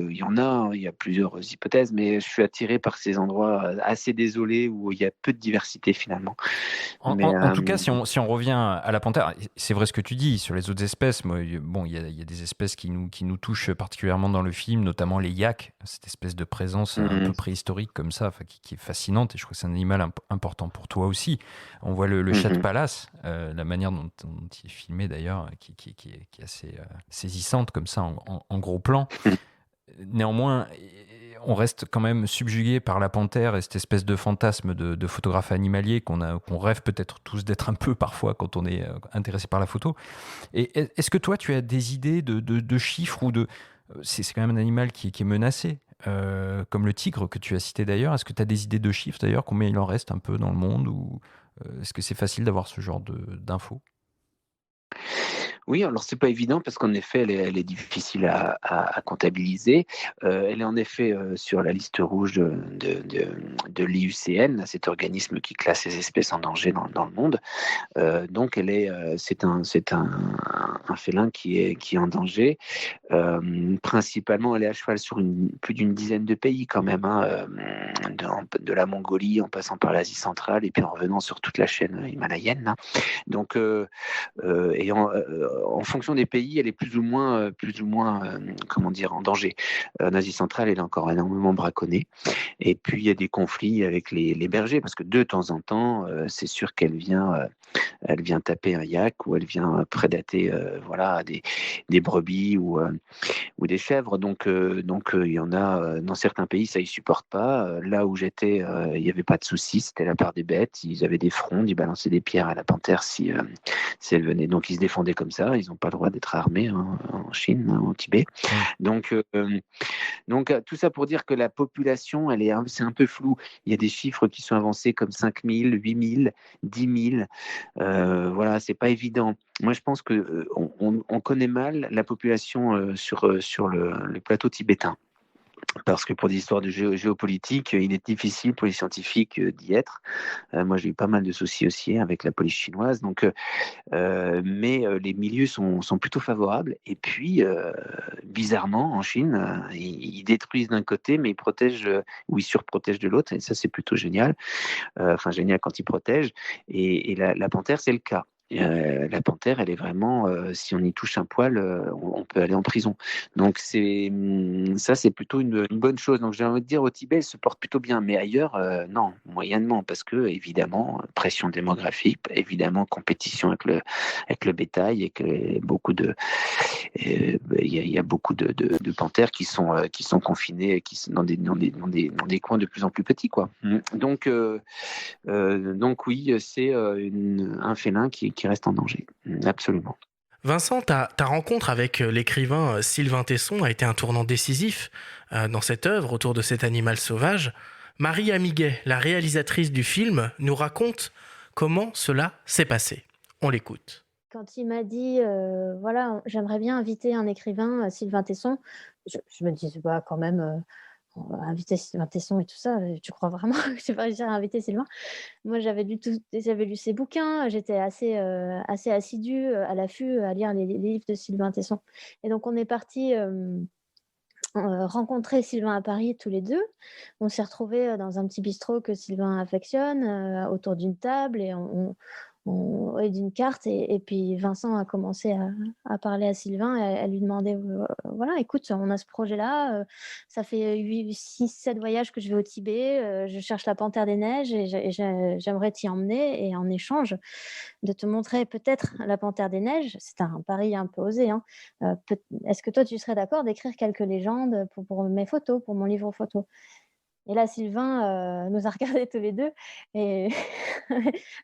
Il y a plusieurs hypothèses, mais je suis attiré par ces endroits assez désolés où il y a peu de diversité finalement. En tout cas, si on revient à la panthère, c'est vrai ce que tu dis sur les autres espèces. Bon, il y a des espèces qui nous touchent particulièrement dans le film, notamment les yaks, cette espèce de présence un peu préhistorique comme ça, qui est fascinante. Et je crois que c'est un animal important pour toi aussi. On voit le chat de palace, la manière dont il est filmé d'ailleurs, qui est assez saisissante comme ça en gros plan. Néanmoins, on reste quand même subjugué par la panthère et cette espèce de fantasme de photographe animalier qu'on rêve peut-être tous d'être un peu parfois quand on est intéressé par la photo. Et est-ce que toi, tu as des idées de chiffres ou de... C'est quand même un animal qui est menacé. comme le tigre que tu as cité d'ailleurs. Est-ce que tu as des idées de chiffres d'ailleurs, combien il en reste un peu dans le monde, ou est-ce que c'est facile d'avoir ce genre d'infos? Oui, alors c'est pas évident parce qu'en effet, elle est difficile à comptabiliser. Elle est en effet sur la liste rouge de l'IUCN, là, cet organisme qui classe les espèces en danger dans le monde. Donc, c'est un félin qui est en danger. Principalement, elle est à cheval sur plus d'une dizaine de pays quand même, hein, de la Mongolie en passant par l'Asie centrale et puis en revenant sur toute la chaîne himalayenne, là. Donc, en fonction des pays, elle est plus ou moins, comment dire, en danger. En Asie centrale, elle est encore énormément braconnée. Et puis, il y a des conflits avec les bergers, parce que de temps en temps, c'est sûr qu'elle vient taper un yak ou elle vient prédater voilà, des brebis ou des chèvres. Donc, il y en a dans certains pays, ça, ils supportent pas. Là où j'étais, il n'y avait pas de souci, c'était la part des bêtes. Ils avaient des frondes, ils balançaient des pierres à la panthère si elle venait. Donc, ils se défendaient comme ça. Ils n'ont pas le droit d'être armés, hein, en Chine, hein, au Tibet. Donc, tout ça pour dire que la population, c'est un peu flou. Il y a des chiffres qui sont avancés comme 5 000, 8 000, 10 000. Voilà, c'est pas évident. Moi, je pense que on connaît mal la population sur le plateau tibétain. Parce que pour des histoires de géopolitique, il est difficile pour les scientifiques d'y être. Moi, j'ai eu pas mal de soucis aussi avec la police chinoise. Donc, mais les milieux sont plutôt favorables. Et puis, bizarrement, en Chine, ils détruisent d'un côté, mais ils protègent ou ils surprotègent de l'autre. Et ça, c'est plutôt génial. Enfin, génial quand ils protègent. Et la panthère, c'est le cas. La panthère, elle est vraiment, si on y touche un poil, on peut aller en prison. Donc ça, c'est plutôt une bonne chose. Donc j'ai envie de dire, au Tibet, elle se porte plutôt bien, mais ailleurs, non, moyennement, parce que évidemment, pression démographique, évidemment, compétition avec le bétail, et que il y a beaucoup de panthères qui sont confinées, qui sont dans des coins de plus en plus petits, quoi. Donc oui, c'est un félin qui reste en danger, absolument. Vincent, ta rencontre avec l'écrivain Sylvain Tesson a été un tournant décisif dans cette œuvre autour de cet animal sauvage. Marie Amiguet, la réalisatrice du film, nous raconte comment cela s'est passé. On l'écoute. Quand il m'a dit, voilà, j'aimerais bien inviter un écrivain, Sylvain Tesson, je me disais, bah, quand même, inviter Sylvain Tesson et tout ça, tu crois vraiment que tu vas réussir à inviter Sylvain? Moi, j'avais lu ses bouquins, j'étais assez assidue à l'affût à lire les livres de Sylvain Tesson. Et donc, on est parti rencontrer Sylvain à Paris tous les deux. On s'est retrouvés dans un petit bistrot que Sylvain affectionne, autour d'une table, et et d'une carte, et puis Vincent a commencé à parler à Sylvain, et à lui demander, voilà, écoute, on a ce projet-là, ça fait 6, 7 voyages que je vais au Tibet, je cherche la panthère des neiges, et j'aimerais t'y emmener, et en échange de te montrer peut-être la panthère des neiges, c'est un pari un peu osé, hein, est-ce que toi tu serais d'accord d'écrire quelques légendes pour mes photos, pour mon livre photo? Et là, Sylvain nous a regardés tous les deux, et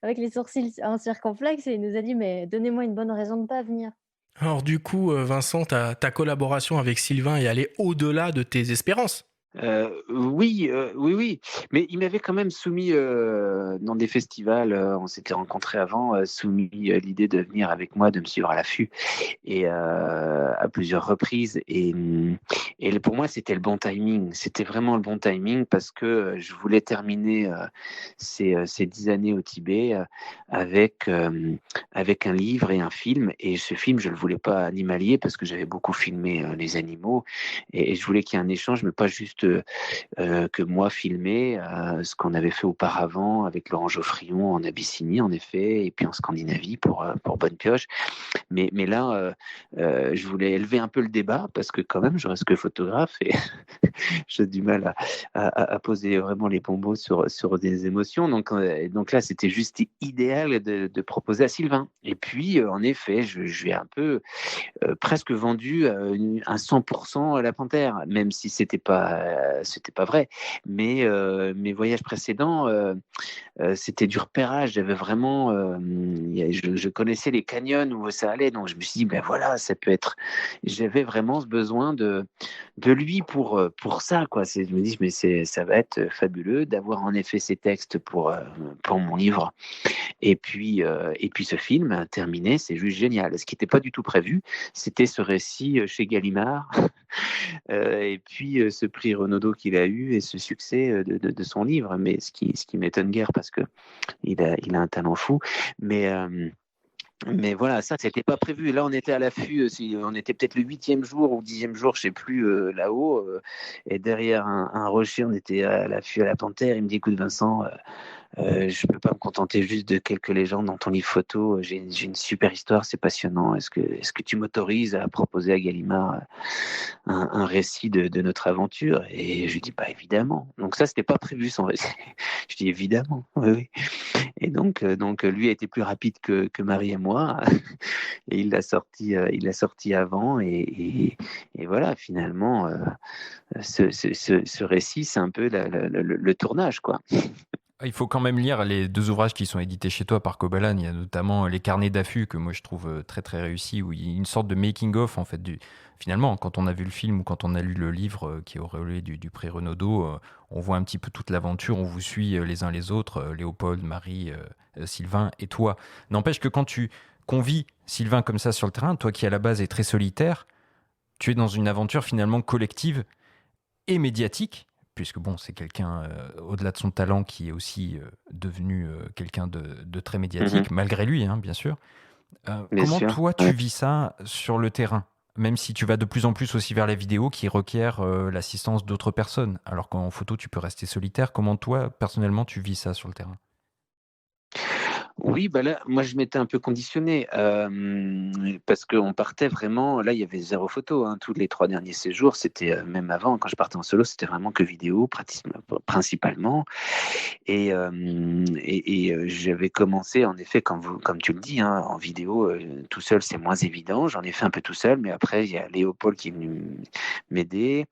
avec les sourcils en circonflexe, et il nous a dit, mais donnez-moi une bonne raison de ne pas venir. Alors du coup, Vincent, ta collaboration avec Sylvain est allée au-delà de tes espérances. Oui, mais il m'avait quand même soumis dans des festivals, on s'était rencontrés avant, soumis l'idée de venir avec moi, de me suivre à l'affût, et à plusieurs reprises, et pour moi c'était le bon timing, c'était vraiment le bon timing, parce que je voulais terminer ces 10 années au Tibet avec un livre et un film, et ce film je le voulais pas animalier parce que j'avais beaucoup filmé les animaux, et je voulais qu'il y ait un échange, mais pas juste que moi filmer ce qu'on avait fait auparavant avec Laurent Geoffrion en Abyssinie, en effet, et puis en Scandinavie pour Bonne Pioche. Mais là, je voulais élever un peu le débat, parce que quand même, je reste que photographe, et j'ai du mal à poser vraiment les bons mots sur des émotions. Donc là, c'était juste idéal de proposer à Sylvain. Et puis, en effet, je lui ai un peu presque vendu un 100% à la panthère, même si c'était pas c'était pas vrai. Mais mes voyages précédents, c'était du repérage. J'avais vraiment, je connaissais les canyons où ça allait, donc je me suis dit, ben voilà, ça peut être. J'avais vraiment ce besoin de lui pour ça, quoi. Je me dis, mais ça va être fabuleux d'avoir en effet ces textes pour mon livre. Et puis ce film terminé, c'est juste génial. Ce qui n'était pas du tout prévu, c'était ce récit chez Gallimard, et puis ce prix Renaudot qu'il a eu et ce succès de son livre. Mais ce qui m'étonne guère parce que il a un talent fou. Mais voilà, ça, c'était pas prévu. Là, on était à l'affût, on était peut-être le 8e jour ou 10e jour, je sais plus, là-haut. Et derrière un rocher, on était à l'affût à la panthère. Il me dit, écoute, Vincent, je peux pas me contenter juste de quelques légendes dans ton livre photo. J'ai une super histoire, c'est passionnant. Est-ce que tu m'autorises à proposer à Gallimard un récit de notre aventure? Et je lui dis, bah évidemment. Donc ça, c'était pas prévu son récit. Je dis évidemment, oui. Et donc lui a été plus rapide que Marie et moi, et il l'a sorti avant, et voilà, finalement, ce récit, c'est un peu le tournage, quoi. Il faut quand même lire les 2 ouvrages qui sont édités chez toi par Kobalan. Il y a notamment Les Carnets d'affût, que moi je trouve très très réussi, où il y a une sorte de making-of en fait. Finalement, quand on a vu le film ou quand on a lu le livre qui est auréolé du prix Renaudot, on voit un petit peu toute l'aventure, on vous suit les uns les autres, Léopold, Marie, Sylvain et toi. N'empêche que quand tu convies Sylvain comme ça sur le terrain, toi qui à la base est très solitaire, tu es dans une aventure finalement collective et médiatique, puisque bon, c'est quelqu'un, au-delà de son talent, qui est aussi devenu quelqu'un de très médiatique, malgré lui, hein, bien sûr. Comment toi, tu vis ça sur le terrain, même si tu vas de plus en plus aussi vers la vidéo qui requiert l'assistance d'autres personnes, alors qu'en photo, tu peux rester solitaire. Comment toi, personnellement, tu vis ça sur le terrain ? Oui, bah là, moi je m'étais un peu conditionné parce qu'on partait vraiment. Là, il y avait 0 photo. Hein, tous les 3 derniers séjours, c'était même avant, quand je partais en solo, c'était vraiment que vidéo, principalement. Et j'avais commencé, en effet, comme tu le dis, hein, en vidéo, tout seul, c'est moins évident. J'en ai fait un peu tout seul, mais après, il y a Léopold qui est venu m'aider.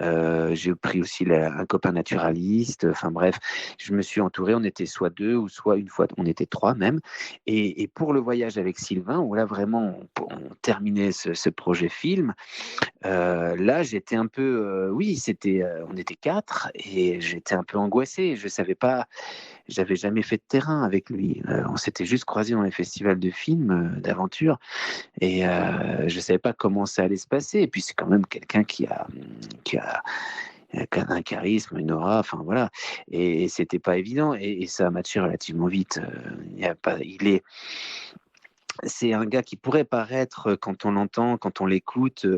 J'ai pris aussi un copain naturaliste. Enfin bref, je me suis entouré. On était soit 2 ou soit une fois, on était 3 même. Et pour le voyage avec Sylvain, où là vraiment on terminait ce projet film, là j'étais un peu, on était 4 et j'étais un peu angoissé. Je savais pas, j'avais jamais fait de terrain avec lui. On s'était juste croisés dans les festivals de films, d'aventure, et je savais pas comment ça allait se passer. Et puis c'est quand même quelqu'un qui a un charisme, une aura, enfin voilà, et c'était pas évident, et ça a matché relativement vite. C'est un gars qui pourrait paraître, quand on l'entend, quand on l'écoute,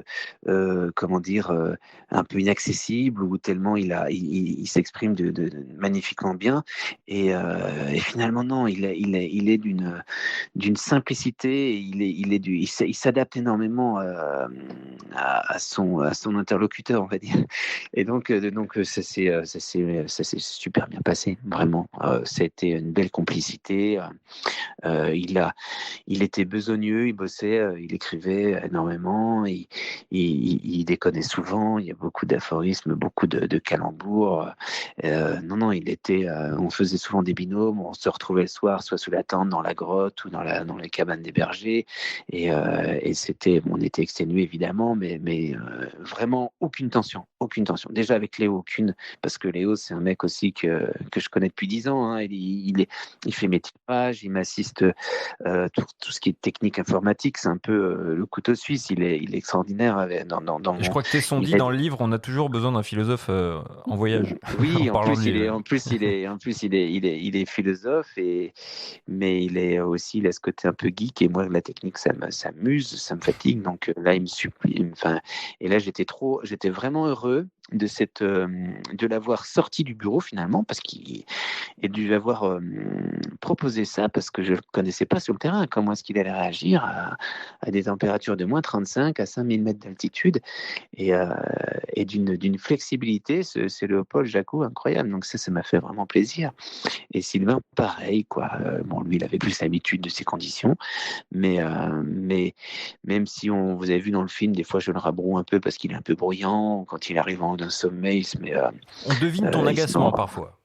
un peu inaccessible, ou tellement il s'exprime magnifiquement bien. Et finalement, non, il est d'une simplicité. Il s'adapte énormément à son interlocuteur, on va dire. Et donc ça s'est super bien passé, vraiment. Ça a été une belle complicité. Il était besogneux, il bossait, il écrivait énormément, il déconnait souvent, il y a beaucoup d'aphorismes, beaucoup de calembours. Non, on faisait souvent des binômes, on se retrouvait le soir, soit sous la tente, dans la grotte, ou dans les cabanes des bergers, et on était exténués évidemment, mais vraiment aucune tension. Déjà avec Léo, aucune, parce que Léo, c'est un mec aussi que je connais depuis 10 ans, hein. Il fait mes typages, il m'assiste, tout ce qui est technique informatique, c'est un peu le couteau suisse. Il est extraordinaire. Je crois que c'est son dit dans le livre, on a toujours besoin d'un philosophe en voyage. Oui, en plus il est philosophe, mais il est aussi, il a ce côté un peu geek, et moi la technique ça m'amuse, ça me fatigue, donc là il me supplie. Et là j'étais vraiment heureux de l'avoir sorti du bureau finalement, et de lui avoir proposé ça, parce que je ne connaissais pas sur le terrain comment est-ce qu'il allait réagir à des températures de moins 35 à 5000 mètres d'altitude, et d'une flexibilité, c'est Léopold Jacou incroyable. Donc ça m'a fait vraiment plaisir. Et Sylvain, pareil, quoi. Bon, lui, il avait plus l'habitude de ces conditions, mais même si vous avez vu dans le film, des fois je le rabroue un peu parce qu'il est un peu bruyant quand il arrive en haut d'un sommeil, mais On devine ton agacement parfois.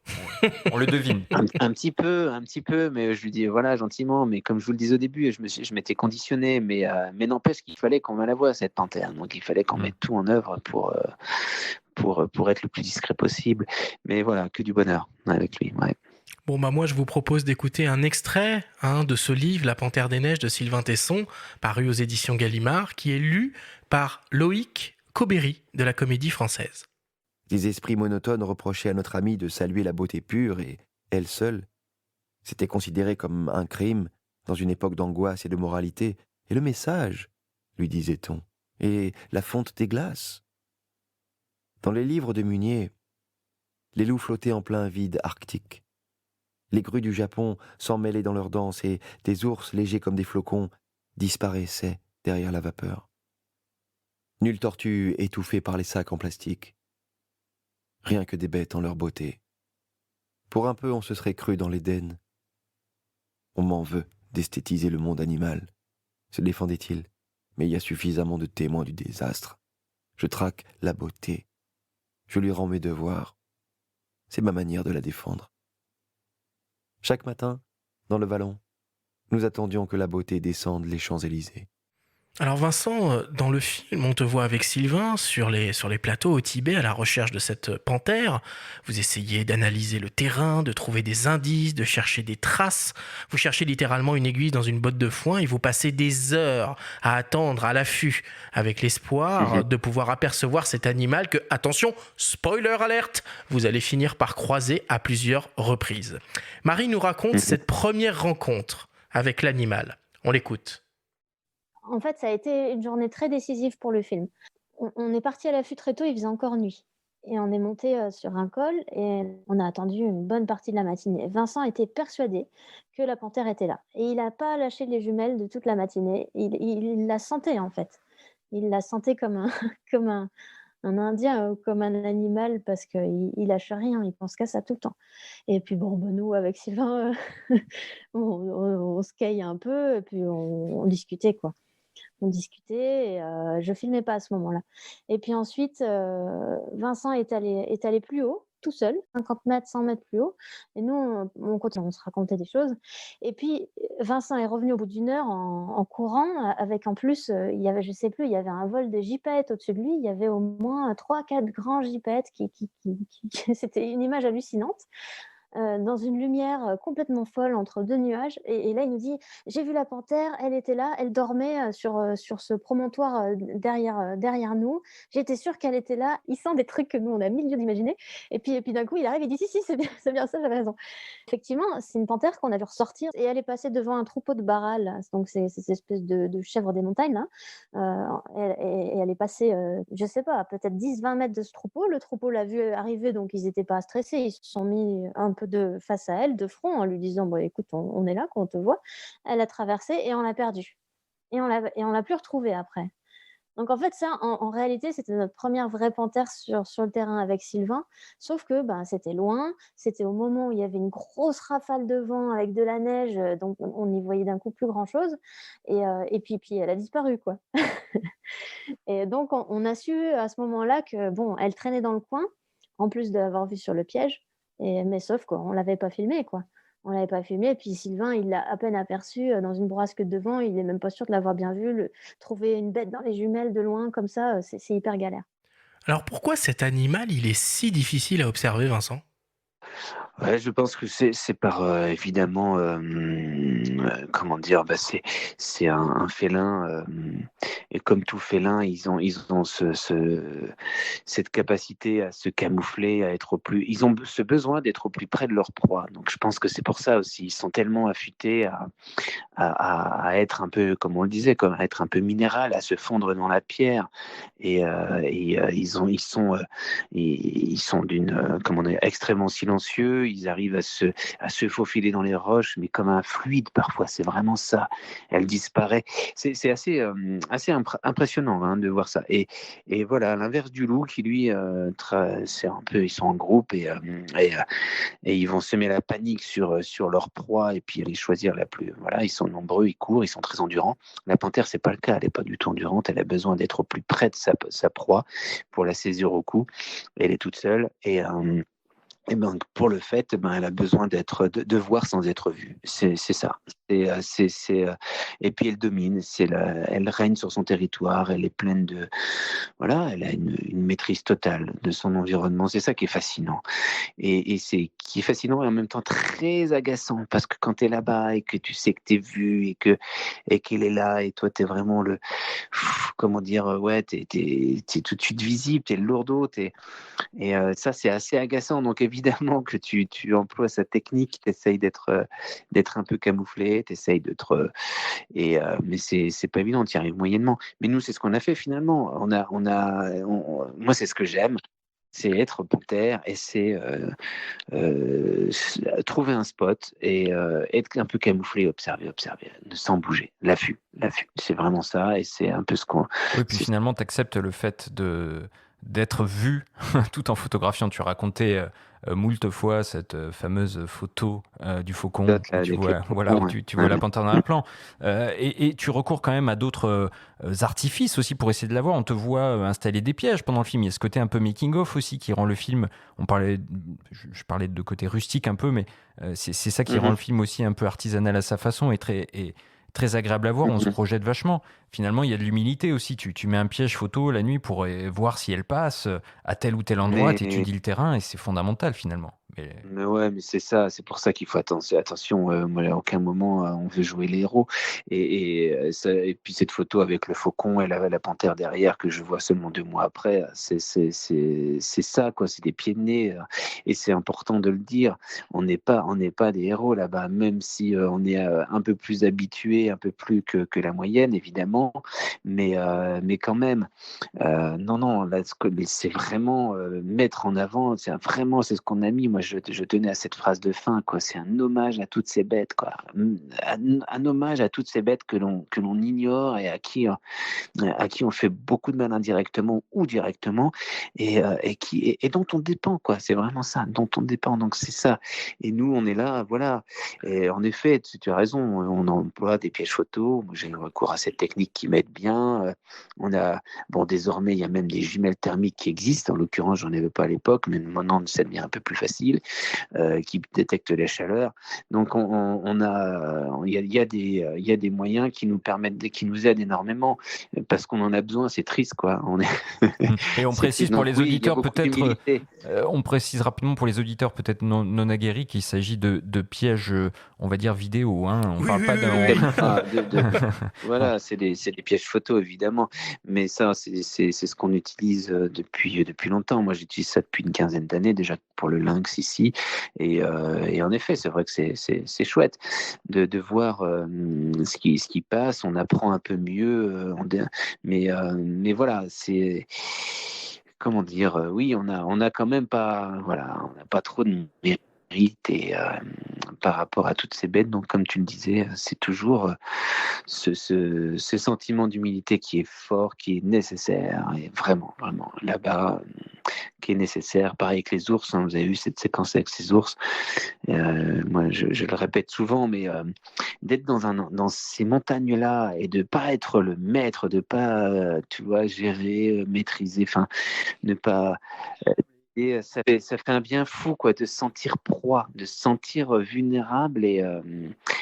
On le devine. un petit peu, mais je lui dis voilà gentiment, mais comme je vous le disais au début, je m'étais conditionné, mais n'empêche qu'il fallait qu'on la voie cette panthère, donc il fallait qu'on mette tout en œuvre pour être le plus discret possible. Mais voilà, que du bonheur avec lui. Ouais. Bon, moi, je vous propose d'écouter un extrait de ce livre, La Panthère des Neiges de Sylvain Tesson, paru aux éditions Gallimard, qui est lu par Loïc Caubery de la Comédie Française. Des esprits monotones reprochaient à notre amie de saluer la beauté pure et, elle seule, c'était considéré comme un crime dans une époque d'angoisse et de moralité. Et le message, lui disait-on, et la fonte des glaces. Dans les livres de Munier, les loups flottaient en plein vide arctique. Les grues du Japon s'emmêlaient dans leur danse et des ours légers comme des flocons disparaissaient derrière la vapeur. Nulle tortue étouffée par les sacs en plastique. Rien que des bêtes en leur beauté. Pour un peu, on se serait cru dans l'Éden. On m'en veut d'esthétiser le monde animal, se défendait-il, mais il y a suffisamment de témoins du désastre. Je traque la beauté. Je lui rends mes devoirs. C'est ma manière de la défendre. Chaque matin, dans le vallon, nous attendions que la beauté descende les Champs-Élysées. Alors Vincent, dans le film, on te voit avec Sylvain sur les plateaux au Tibet à la recherche de cette panthère. Vous essayez d'analyser le terrain, de trouver des indices, de chercher des traces. Vous cherchez littéralement une aiguille dans une botte de foin et vous passez des heures à attendre à l'affût avec l'espoir de pouvoir apercevoir cet animal que, attention, spoiler alerte, vous allez finir par croiser à plusieurs reprises. Marie nous raconte cette première rencontre avec l'animal. On l'écoute. En fait, ça a été une journée très décisive pour le film. On est parti à l'affût très tôt, il faisait encore nuit. Et on est monté sur un col et on a attendu une bonne partie de la matinée. Vincent était persuadé que la panthère était là. Et il n'a pas lâché les jumelles de toute la matinée. Il la sentait en fait. Il la sentait comme un indien ou comme un animal parce qu'il lâche rien, il pense qu'à ça tout le temps. Et puis nous avec Sylvain, on se caille un peu et puis on discutait quoi. On discutait et je filmais pas à ce moment-là. Et puis ensuite, Vincent est allé plus haut, tout seul, 50 mètres, 100 mètres plus haut. Et nous, on continue, on se racontait des choses. Et puis, Vincent est revenu au bout d'une heure en courant, avec en plus, il y avait, je sais plus, il y avait un vol de gypaètes au-dessus de lui. Il y avait au moins 3-4 grands gypaètes c'était une image hallucinante. Dans une lumière complètement folle entre deux nuages. Et là, il nous dit « J'ai vu la panthère, elle était là, elle dormait sur ce promontoire derrière nous. J'étais sûre qu'elle était là. » Il sent des trucs que nous, on a mille lieux d'imaginer. Et puis d'un coup, il arrive et dit « Si, c'est bien ça, j'avais raison. » Effectivement, c'est une panthère qu'on a vu ressortir et elle est passée devant un troupeau de barral. Donc, c'est cette espèce de chèvre des montagnes. Là. Et elle est passée, je sais pas, peut-être 10-20 mètres de ce troupeau. Le troupeau l'a vue arriver, donc ils n'étaient pas stressés. Ils se sont mis un peu face à elle, de front, en lui disant écoute, on est là, quand on te voit. Elle a traversé et on l'a perdue. Et on l'a plus retrouvée après. Donc en fait, ça, en réalité, c'était notre première vraie panthère sur le terrain avec Sylvain, sauf que c'était loin, c'était au moment où il y avait une grosse rafale de vent avec de la neige, donc on n'y voyait d'un coup plus grand-chose, et puis elle a disparu, quoi. Et donc on a su à ce moment-là que, elle traînait dans le coin, en plus de l'avoir vue sur le piège, mais sauf qu'on ne l'avait pas filmé, quoi. On ne l'avait pas filmé, et puis Sylvain, il l'a à peine aperçu dans une bourrasque de vent, il n'est même pas sûr de l'avoir bien vu. Trouver une bête dans les jumelles de loin, comme ça, c'est hyper galère. Alors pourquoi cet animal, il est si difficile à observer, Vincent ? Ouais, je pense que c'est par évidemment comment dire, c'est un félin et comme tout félin, ils ont cette capacité à se camoufler, à être ils ont ce besoin d'être au plus près de leur proie. Donc je pense que c'est pour ça aussi, ils sont tellement affûtés à être un peu, comme on le disait, à être un peu minéral, à se fondre dans la pierre et ils sont d'une extrêmement silencieux. Ils arrivent à se faufiler dans les roches, mais comme un fluide parfois. C'est vraiment ça. Elle disparaît. C'est assez impressionnant hein, de voir ça. Et voilà, à l'inverse du loup qui lui, c'est un peu, ils sont en groupe et ils vont semer la panique sur leur proie et puis aller choisir la plus. Voilà, ils sont nombreux, ils courent, ils sont très endurants. La panthère, c'est pas le cas, elle est pas du tout endurante. Elle a besoin d'être au plus près de sa proie pour la saisir au cou. Elle est toute seule et ben, pour le fait, ben, elle a besoin de voir sans être vue. C'est ça. Et puis elle domine. Elle règne sur son territoire. Elle est pleine de, voilà, elle a une maîtrise totale de son environnement. C'est ça qui est fascinant. Et c'est qui est fascinant et en même temps très agaçant parce que quand tu es là-bas et que tu sais que tu es vu et qu'elle est là et toi tu es vraiment comment dire, ouais, t'es tout de suite visible, tu es le lourdeau, ça c'est assez agaçant. Donc évidemment que tu emploies sa technique, tu essayes d'être un peu camouflé, tu essayes mais c'est pas évident, tu y arrives moyennement. Mais nous, c'est ce qu'on a fait finalement. Moi, c'est ce que j'aime. C'est être panthère et c'est trouver un spot et être un peu camouflé, observer, sans bouger. L'affût. C'est vraiment ça et c'est un peu ce qu'on... Oui, puis finalement, tu acceptes le fait d'être vu tout en photographiant. Tu racontais moult fois cette fameuse photo du faucon où tu vois la panthère dans un plan. Et tu recours quand même à d'autres artifices aussi pour essayer de la voir. On te voit installer des pièges pendant le film. Il y a ce côté un peu making-of aussi qui rend le film... Je parlais de côté rustique un peu, mais c'est ça qui rend le film aussi un peu artisanal à sa façon et très agréable à voir. On se projette vachement. Finalement, il y a de l'humilité aussi. Tu mets un piège photo la nuit pour voir si elle passe à tel ou tel endroit. Tu étudies le terrain et c'est fondamental finalement. Mais ouais, mais c'est ça. C'est pour ça qu'il faut attention. Moi, à aucun moment on veut jouer les héros. Et puis cette photo avec le faucon et la panthère derrière que je vois seulement 2 mois après, c'est ça quoi. C'est des pieds de nez. Et c'est important de le dire. On n'est pas des héros là-bas, même si on est un peu plus habitué, un peu plus que la moyenne évidemment. Mais quand même, non. Là, c'est vraiment mettre en avant. C'est ce qu'on a mis. Moi, je tenais à cette phrase de fin, quoi. C'est un hommage à toutes ces bêtes, quoi. Un hommage à toutes ces bêtes que l'on ignore et à qui on fait beaucoup de mal indirectement ou directement et dont on dépend, quoi. C'est vraiment ça, dont on dépend. Donc c'est ça. Et nous, on est là, voilà. Et en effet, tu as raison. On emploie des pièges photos. Moi, j'ai recours à cette technique qui m'aide bien. Désormais, il y a même des jumelles thermiques qui existent. En l'occurrence, j'en avais pas à l'époque, mais maintenant, ça devient un peu plus facile, qui détectent la chaleur. Donc, il y a des moyens qui nous aident énormément parce qu'on en a besoin. C'est triste, quoi. Et on précise pour les auditeurs peut-être. On précise rapidement pour les auditeurs peut-être non aguerris qu'il s'agit de pièges, on va dire vidéo. Hein. On parle pas Voilà, c'est des pièges photo évidemment, mais ça c'est ce qu'on utilise depuis longtemps. Moi j'utilise ça depuis une 15aine d'années déjà pour le lynx ici, et en effet c'est vrai que c'est chouette de voir ce qui passe. On apprend un peu mieux, mais voilà, c'est comment dire, oui, on a quand même pas, voilà, on n'a pas trop de mérite et par rapport à toutes ces bêtes. Donc comme tu le disais, c'est toujours ce sentiment d'humilité qui est fort, qui est nécessaire, et vraiment là-bas qui est nécessaire. Pareil avec les ours, hein, vous avez vu cette séquence avec ces ours. Moi je le répète souvent, mais d'être dans ces montagnes-là et de pas être le maître, de pas gérer, maîtriser, enfin ne pas... Et ça fait un bien fou, quoi, de se sentir proie, de se sentir vulnérable et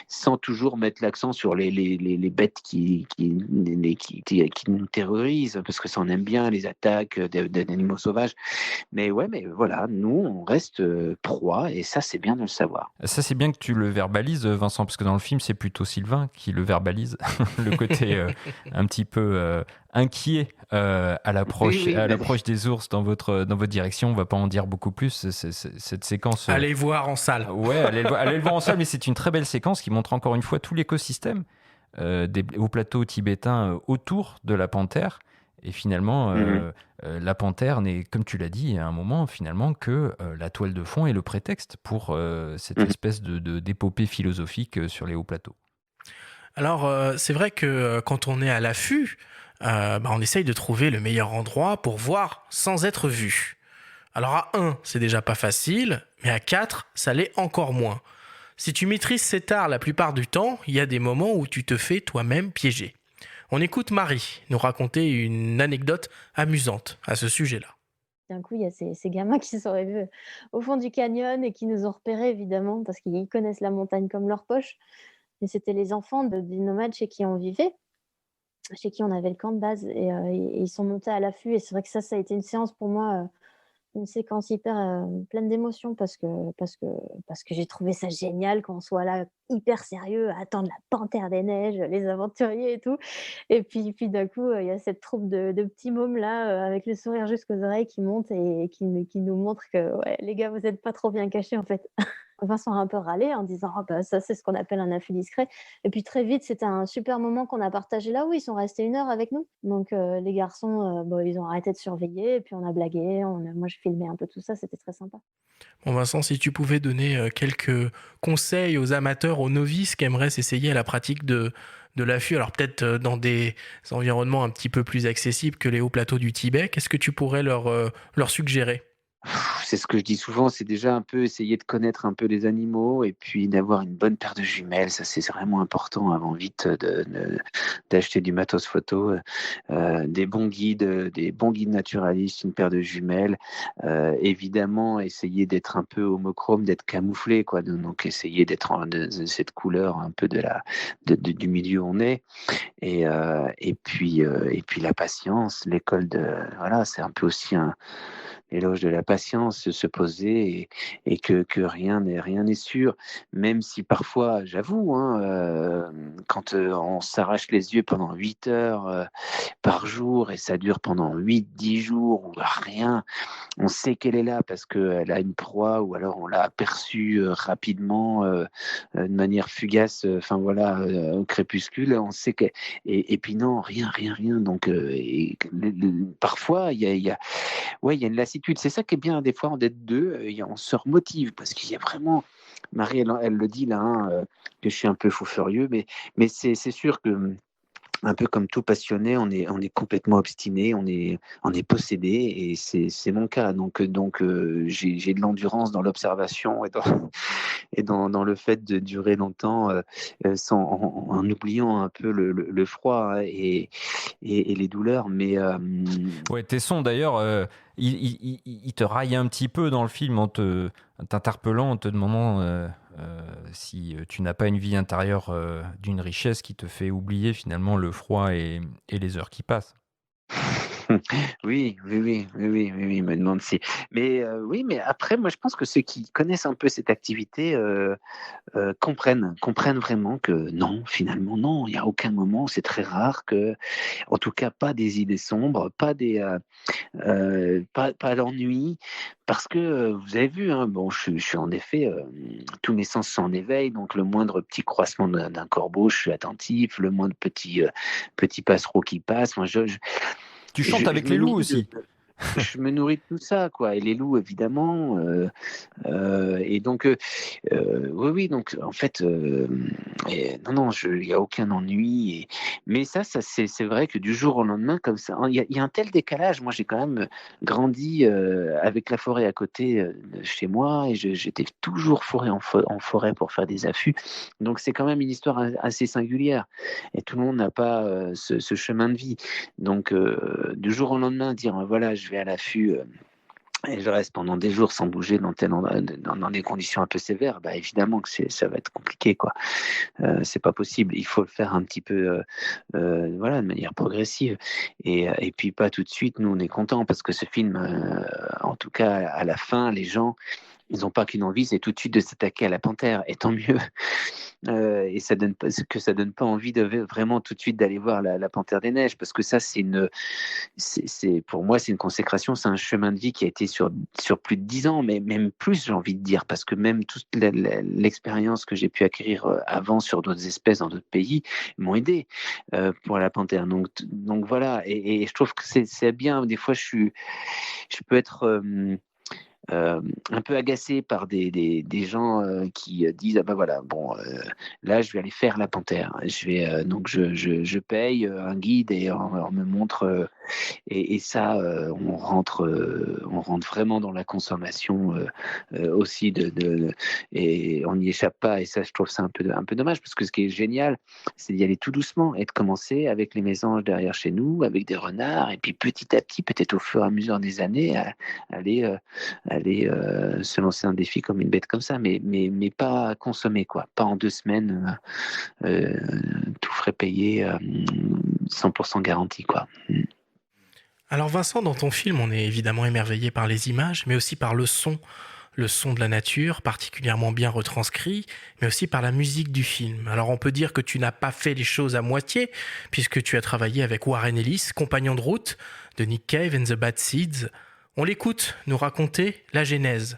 sans toujours mettre l'accent sur les bêtes qui nous terrorisent, parce que ça on aime bien les attaques d'animaux sauvages. Mais voilà, nous on reste proie et ça c'est bien de le savoir. Ça c'est bien que tu le verbalises, Vincent, parce que dans le film c'est plutôt Sylvain qui le verbalise, le côté un petit peu inquiet à l'approche des ours dans votre direction. On va pas en dire beaucoup plus. Cette séquence. Allez voir en salle. Ouais, allez le voir en salle, mais c'est une très belle séquence qui montre encore une fois tout l'écosystème au plateau tibétain autour de la panthère. Et finalement, la panthère n'est, comme tu l'as dit à un moment, finalement, que la toile de fond est le prétexte pour cette espèce d'épopée philosophique sur les hauts plateaux. Alors, c'est vrai que quand on est à l'affût, on essaye de trouver le meilleur endroit pour voir sans être vu. Alors à 1, c'est déjà pas facile, mais à 4, ça l'est encore moins. Si tu maîtrises cet art la plupart du temps, il y a des moments où tu te fais toi-même piéger. On écoute Marie nous raconter une anecdote amusante à ce sujet-là. D'un coup, il y a ces gamins qui se sont revus au fond du canyon et qui nous ont repérés évidemment parce qu'ils connaissent la montagne comme leur poche. Mais c'était les enfants des nomades chez qui on vivait, chez qui on avait le camp de base et ils sont montés à l'affût et c'est vrai que ça a été une séance pour moi, une séquence hyper pleine d'émotions parce que j'ai trouvé ça génial qu'on soit là hyper sérieux à attendre la panthère des neiges, les aventuriers et tout. Et puis d'un coup, il y a cette troupe de petits mômes là, avec le sourire jusqu'aux oreilles qui montent et qui nous montrent que ouais, les gars, vous n'êtes pas trop bien cachés en fait. Vincent a un peu râlé en disant oh, bah, ça c'est ce qu'on appelle un affût discret. Et puis très vite, c'était un super moment qu'on a partagé là où ils sont restés 1 heure avec nous. Donc les garçons, ils ont arrêté de surveiller et puis on a blagué. Moi, je filmais un peu tout ça, c'était très sympa. Bon Vincent, si tu pouvais donner quelques conseils aux amateurs, aux novices qui aimeraient s'essayer à la pratique de l'affût, alors peut-être dans des environnements un petit peu plus accessibles que les hauts plateaux du Tibet, qu'est-ce que tu pourrais leur suggérer ? C'est ce que je dis souvent, c'est déjà un peu essayer de connaître un peu les animaux et puis d'avoir une bonne paire de jumelles. Ça, c'est vraiment important avant vite d'acheter du matos photo, des bons guides naturalistes, une paire de jumelles. Évidemment, essayer d'être un peu homochrome, d'être camouflé, quoi. Donc, essayer d'être de cette couleur un peu du milieu où on est. Et puis la patience, voilà, c'est un peu aussi l'éloge de la patience, se poser et que rien n'est sûr, même si parfois, j'avoue, quand on s'arrache les yeux pendant 8 heures par jour et ça dure pendant 8-10 jours ou rien, on sait qu'elle est là parce qu'elle a une proie ou alors on l'a aperçue rapidement, de manière fugace, au crépuscule, on sait que... Et puis non, rien. Donc, parfois, il y a une lassitude. C'est ça qui est bien, des fois, d'être deux, on se remotive parce qu'il y a vraiment... Marie, elle le dit là, que je suis un peu fou furieux, mais c'est sûr que un peu comme tout passionné, on est complètement obstiné, on est possédé, et c'est mon cas. Donc j'ai de l'endurance dans l'observation et dans le fait de durer longtemps en oubliant un peu le froid et les douleurs. Mais ouais, Tesson d'ailleurs, il te raille un petit peu dans le film en t'interpellant, en te demandant si tu n'as pas une vie intérieure d'une richesse qui te fait oublier finalement le froid et les heures qui passent. Oui, il me demande si. Mais oui, mais après, moi, je pense que ceux qui connaissent un peu cette activité comprennent vraiment que non, finalement, non, il n'y a aucun moment, c'est très rare que, en tout cas, pas des idées sombres, pas l'ennui, parce que vous avez vu, je suis en effet, tous mes sens sont en éveil, donc le moindre petit croissement d'un corbeau, je suis attentif, le moindre petit passereau qui passe, moi, Tu chantes avec les loups aussi. Je me nourris de tout ça, quoi. Et les loups, évidemment. Et donc, oui. Donc, en fait, non, il n'y a aucun ennui. Mais ça c'est vrai que du jour au lendemain, comme ça, il y a un tel décalage. Moi, j'ai quand même grandi avec la forêt à côté de chez moi, et j'étais toujours en forêt pour faire des affûts. Donc, c'est quand même une histoire assez singulière. Et tout le monde n'a pas ce chemin de vie. Donc, du jour au lendemain, dire voilà, je vais à l'affût et je reste pendant des jours sans bouger dans des conditions un peu sévères, bah évidemment que ça va être compliqué, quoi. C'est pas possible. Il faut le faire un petit peu, de manière progressive, et puis pas tout de suite. Nous, on est contents parce que ce film, en tout cas à la fin, les gens, ils n'ont pas qu'une envie, c'est tout de suite de s'attaquer à la panthère, et tant mieux. Et ça donne pas envie de vraiment tout de suite d'aller voir la panthère des neiges, parce que ça, pour moi, c'est une consécration, c'est un chemin de vie qui a été sur plus de 10 ans, mais même plus, j'ai envie de dire, parce que même toute l'expérience que j'ai pu acquérir avant sur d'autres espèces dans d'autres pays m'ont aidé pour la panthère. Donc voilà, et je trouve que c'est bien. Des fois, je peux être un peu agacé par des gens qui disent ah ben voilà bon là je vais aller faire la panthère. Je vais donc je paye un guide et on me montre et ça on rentre vraiment dans la consommation aussi et on n'y échappe pas et ça je trouve ça un peu dommage parce que ce qui est génial c'est d'y aller tout doucement et de commencer avec les mésanges derrière chez nous avec des renards et puis petit à petit peut-être au fur et à mesure des années aller se lancer un défi comme une bête comme ça, mais pas consommer, quoi. Pas en 2 semaines, tout frais payé, 100% garanti, quoi. Alors Vincent, dans ton film, on est évidemment émerveillé par les images, mais aussi par le son de la nature, particulièrement bien retranscrit, mais aussi par la musique du film. Alors on peut dire que tu n'as pas fait les choses à moitié, puisque tu as travaillé avec Warren Ellis, compagnon de route de Nick Cave and the Bad Seeds. On l'écoute nous raconter la genèse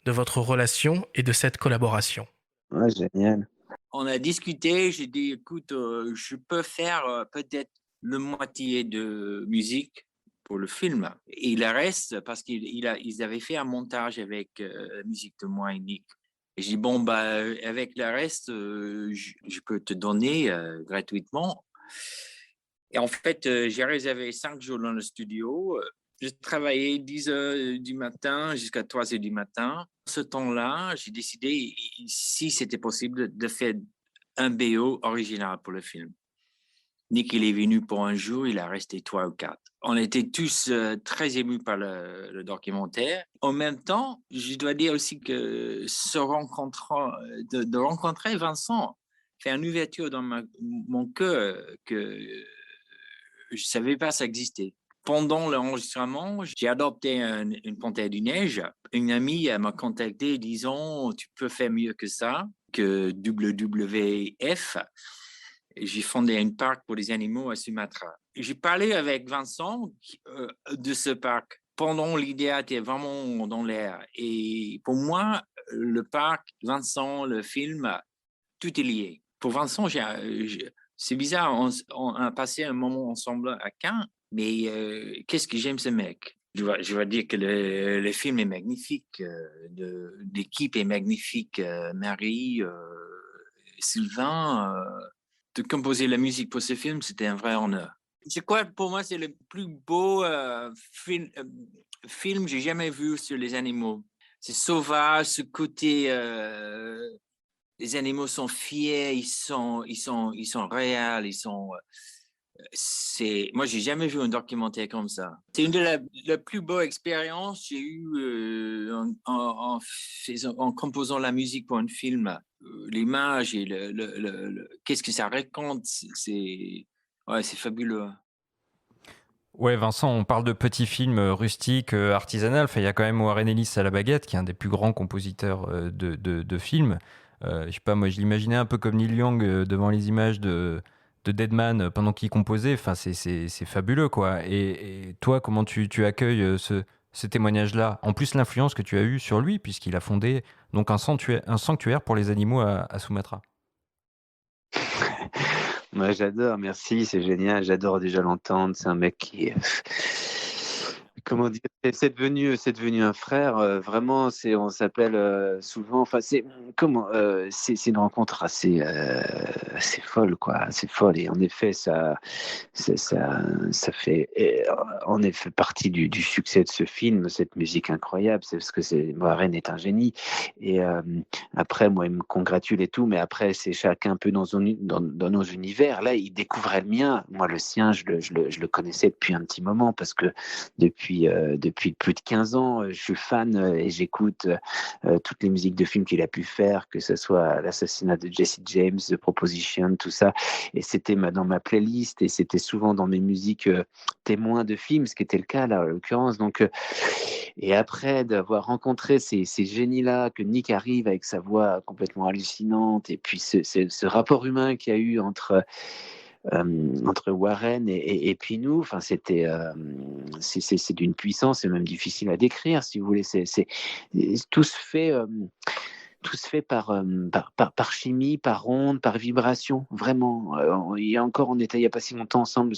de votre relation et de cette collaboration. Ouais, génial. On a discuté, j'ai dit, écoute, je peux faire peut-être la moitié de musique pour le film. Et le reste, parce qu'ils avaient fait un montage avec la musique de moi et Nick. Et j'ai dit, bon, bah, avec le reste, je peux te donner gratuitement. Et en fait, j'ai réservé 5 jours dans le studio. J'ai travaillé 10 heures du matin jusqu'à 3 heures du matin. Ce temps-là, j'ai décidé, si c'était possible, de faire un BO original pour le film. Nick, il est venu pour un jour, il a resté 3 ou 4. On était tous très émus par le documentaire. En même temps, je dois dire aussi que de rencontrer Vincent fait une ouverture dans mon cœur que je ne savais pas ça existait. Pendant l'enregistrement, j'ai adopté une panthère du neige. Une amie m'a contacté disant « Tu peux faire mieux que ça, que WWF ». J'ai fondé un parc pour les animaux à Sumatra. J'ai parlé avec Vincent de ce parc. Pendant l'idée était vraiment dans l'air. Et pour moi, le parc, Vincent, le film, tout est lié. Pour Vincent, c'est bizarre, on a passé un moment ensemble à Cannes, mais qu'est-ce que j'aime ce mec. Je vais dire que le film est magnifique, l'équipe est magnifique, Marie, Sylvain, de composer la musique pour ce film, c'était un vrai honneur. Je crois que pour moi, c'est le plus beau film que j'ai jamais vu sur les animaux. C'est sauvage, ce côté... les animaux sont fiers, ils sont réels, moi, j'ai jamais vu un documentaire comme ça. C'est une de la plus belle expérience que j'ai eue en composant la musique pour un film. L'image et qu'est-ce que ça raconte, c'est fabuleux. Ouais, Vincent, on parle de petits films rustiques, artisanal. Enfin, il y a quand même Warren Ellis à la baguette, qui est un des plus grands compositeurs de films. Je sais pas, moi, je l'imaginais un peu comme Neil Young devant les images de Deadman pendant qu'il composait. Enfin, c'est fabuleux, quoi. Et toi, comment tu accueilles ce témoignage-là? En plus, l'influence que tu as eue sur lui, puisqu'il a fondé donc un sanctuaire pour les animaux à Sumatra. Moi, j'adore, merci, c'est génial. J'adore déjà l'entendre. C'est un mec qui est... Comment dire, c'est devenu un frère. Vraiment, on s'appelle souvent. Enfin, c'est une rencontre assez folle, quoi. Assez folle. Et en effet, ça fait en effet partie du succès de ce film, cette musique incroyable. C'est parce que Warren est un génie. Et après, moi, il me congratule et tout, mais après, c'est chacun un peu dans nos univers. Là, il découvrait le mien. Moi, le sien, je le connaissais depuis un petit moment parce que depuis plus de 15 ans, je suis fan et j'écoute toutes les musiques de films qu'il a pu faire, que ce soit l'assassinat de Jesse James, The Proposition, tout ça. Et c'était dans ma playlist et c'était souvent dans mes musiques témoins de films, ce qui était le cas là, en l'occurrence. Donc, et après d'avoir rencontré ces génies-là, que Nick arrive avec sa voix complètement hallucinante, et puis ce rapport humain qu'il y a eu entre Warren et puis nous, enfin c'est d'une puissance, c'est même difficile à décrire si vous voulez. Tout se fait tout se fait par chimie, par onde, par vibration, vraiment. On était il n'y a pas si longtemps ensemble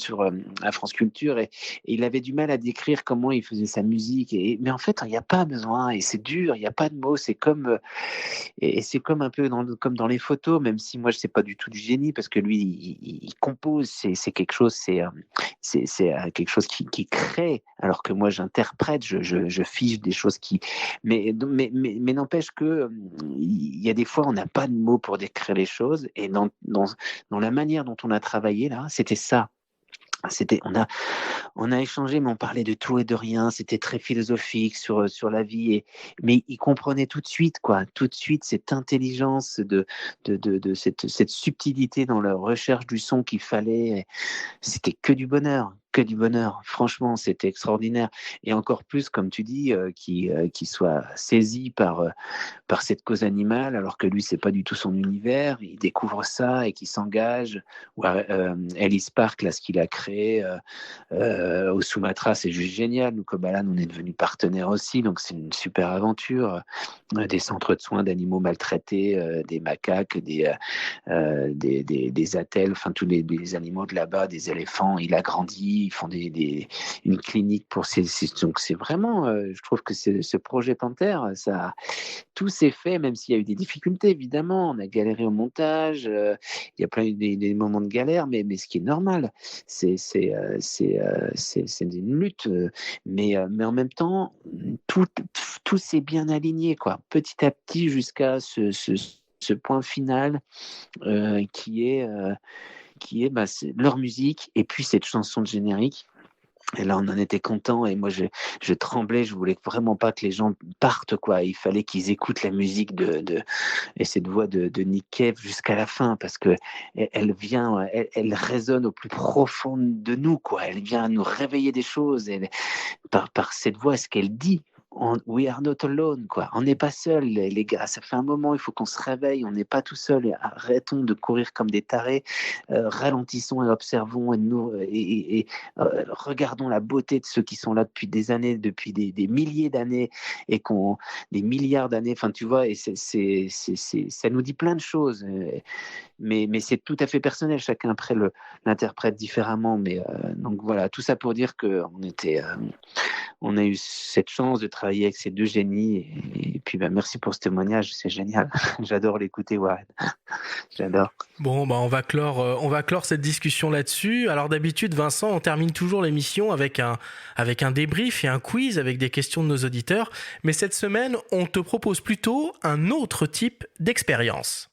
à France Culture et il avait du mal à décrire comment il faisait sa musique. Mais en fait, il n'y a pas besoin et c'est dur, il n'y a pas de mots. C'est comme un peu comme dans les photos, même si moi je sais pas du tout du génie parce que lui il compose, c'est quelque chose, c'est quelque chose qui crée, alors que moi j'interprète, je fiche des choses mais n'empêche que il y a des fois on n'a pas de mots pour décrire les choses et dans la manière dont on a travaillé là, c'était ça. On a échangé, mais on parlait de tout et de rien. C'était très philosophique sur la vie. Mais il comprenait tout de suite, quoi. Tout de suite, cette intelligence, cette subtilité dans la recherche du son qu'il fallait. C'était que du bonheur. Que du bonheur. Franchement, c'était extraordinaire. Et encore plus, comme tu dis, qu'il soit saisi par cette cause animale, alors que lui, c'est pas du tout son univers. Il découvre ça et qu'il s'engage. Ou Ellis Park, là, ce qu'il a créé au Sumatra, c'est juste génial. Nous, Kobalan, on est devenus partenaires aussi, donc c'est une super aventure. Des centres de soins d'animaux maltraités, des macaques, des attelles, enfin tous les animaux de là-bas, des éléphants. Il a grandi. Ils font une clinique pour donc c'est vraiment, je trouve que ce projet Panthère, ça, tout s'est fait, même s'il y a eu des difficultés, évidemment. On a galéré au montage, il y a plein des moments de galère, mais ce qui est normal, c'est une lutte, mais en même temps, tout s'est bien aligné, quoi, petit à petit, jusqu'à ce point final qui est c'est leur musique et puis cette chanson de générique. Et là, on en était content et moi, je tremblais. Je voulais vraiment pas que les gens partent, quoi. Il fallait qu'ils écoutent la musique et cette voix de Nick Cave jusqu'à la fin parce que elle résonne au plus profond de nous, quoi. Elle vient nous réveiller des choses par cette voix, ce qu'elle dit. We are not alone, quoi. On n'est pas seul, les gars. Ça fait un moment, il faut qu'on se réveille. On n'est pas tout seul. Arrêtons de courir comme des tarés. Ralentissons et observons et regardons la beauté de ceux qui sont là depuis des années, depuis des milliers d'années et des milliards d'années. Enfin, tu vois, et ça nous dit plein de choses. Mais c'est tout à fait personnel. Chacun après l'interprète différemment. Mais donc voilà, tout ça pour dire que on a eu cette chance de travailler avec ces deux génies et puis merci pour ce témoignage, c'est génial. J'adore l'écouter, Warren. J'adore. Bon, on va clore cette discussion là-dessus. Alors d'habitude, Vincent, on termine toujours l'émission avec un débrief et un quiz avec des questions de nos auditeurs. Mais cette semaine, on te propose plutôt un autre type d'expérience.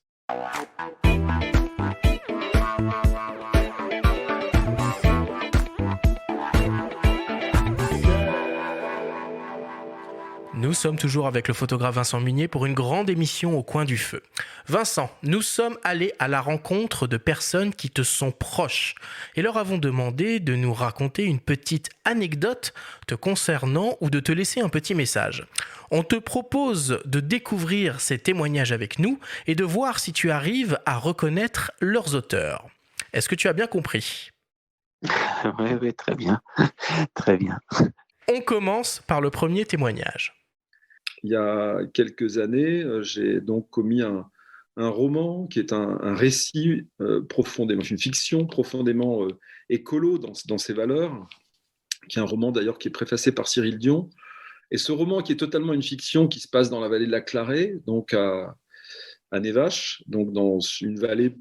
Nous sommes toujours avec le photographe Vincent Munier pour une grande émission au coin du feu. Vincent, nous sommes allés à la rencontre de personnes qui te sont proches et leur avons demandé de nous raconter une petite anecdote te concernant ou de te laisser un petit message. On te propose de découvrir ces témoignages avec nous et de voir si tu arrives à reconnaître leurs auteurs. Est-ce que tu as bien compris ? Oui, très bien. Très bien. On commence par le premier témoignage. Il y a quelques années, j'ai donc commis un roman qui est un récit profondément, une fiction profondément écolo dans ses valeurs, qui est un roman d'ailleurs qui est préfacé par Cyril Dion. Et ce roman qui est totalement une fiction qui se passe dans la vallée de la Clarée, donc à Névache, donc dans une vallée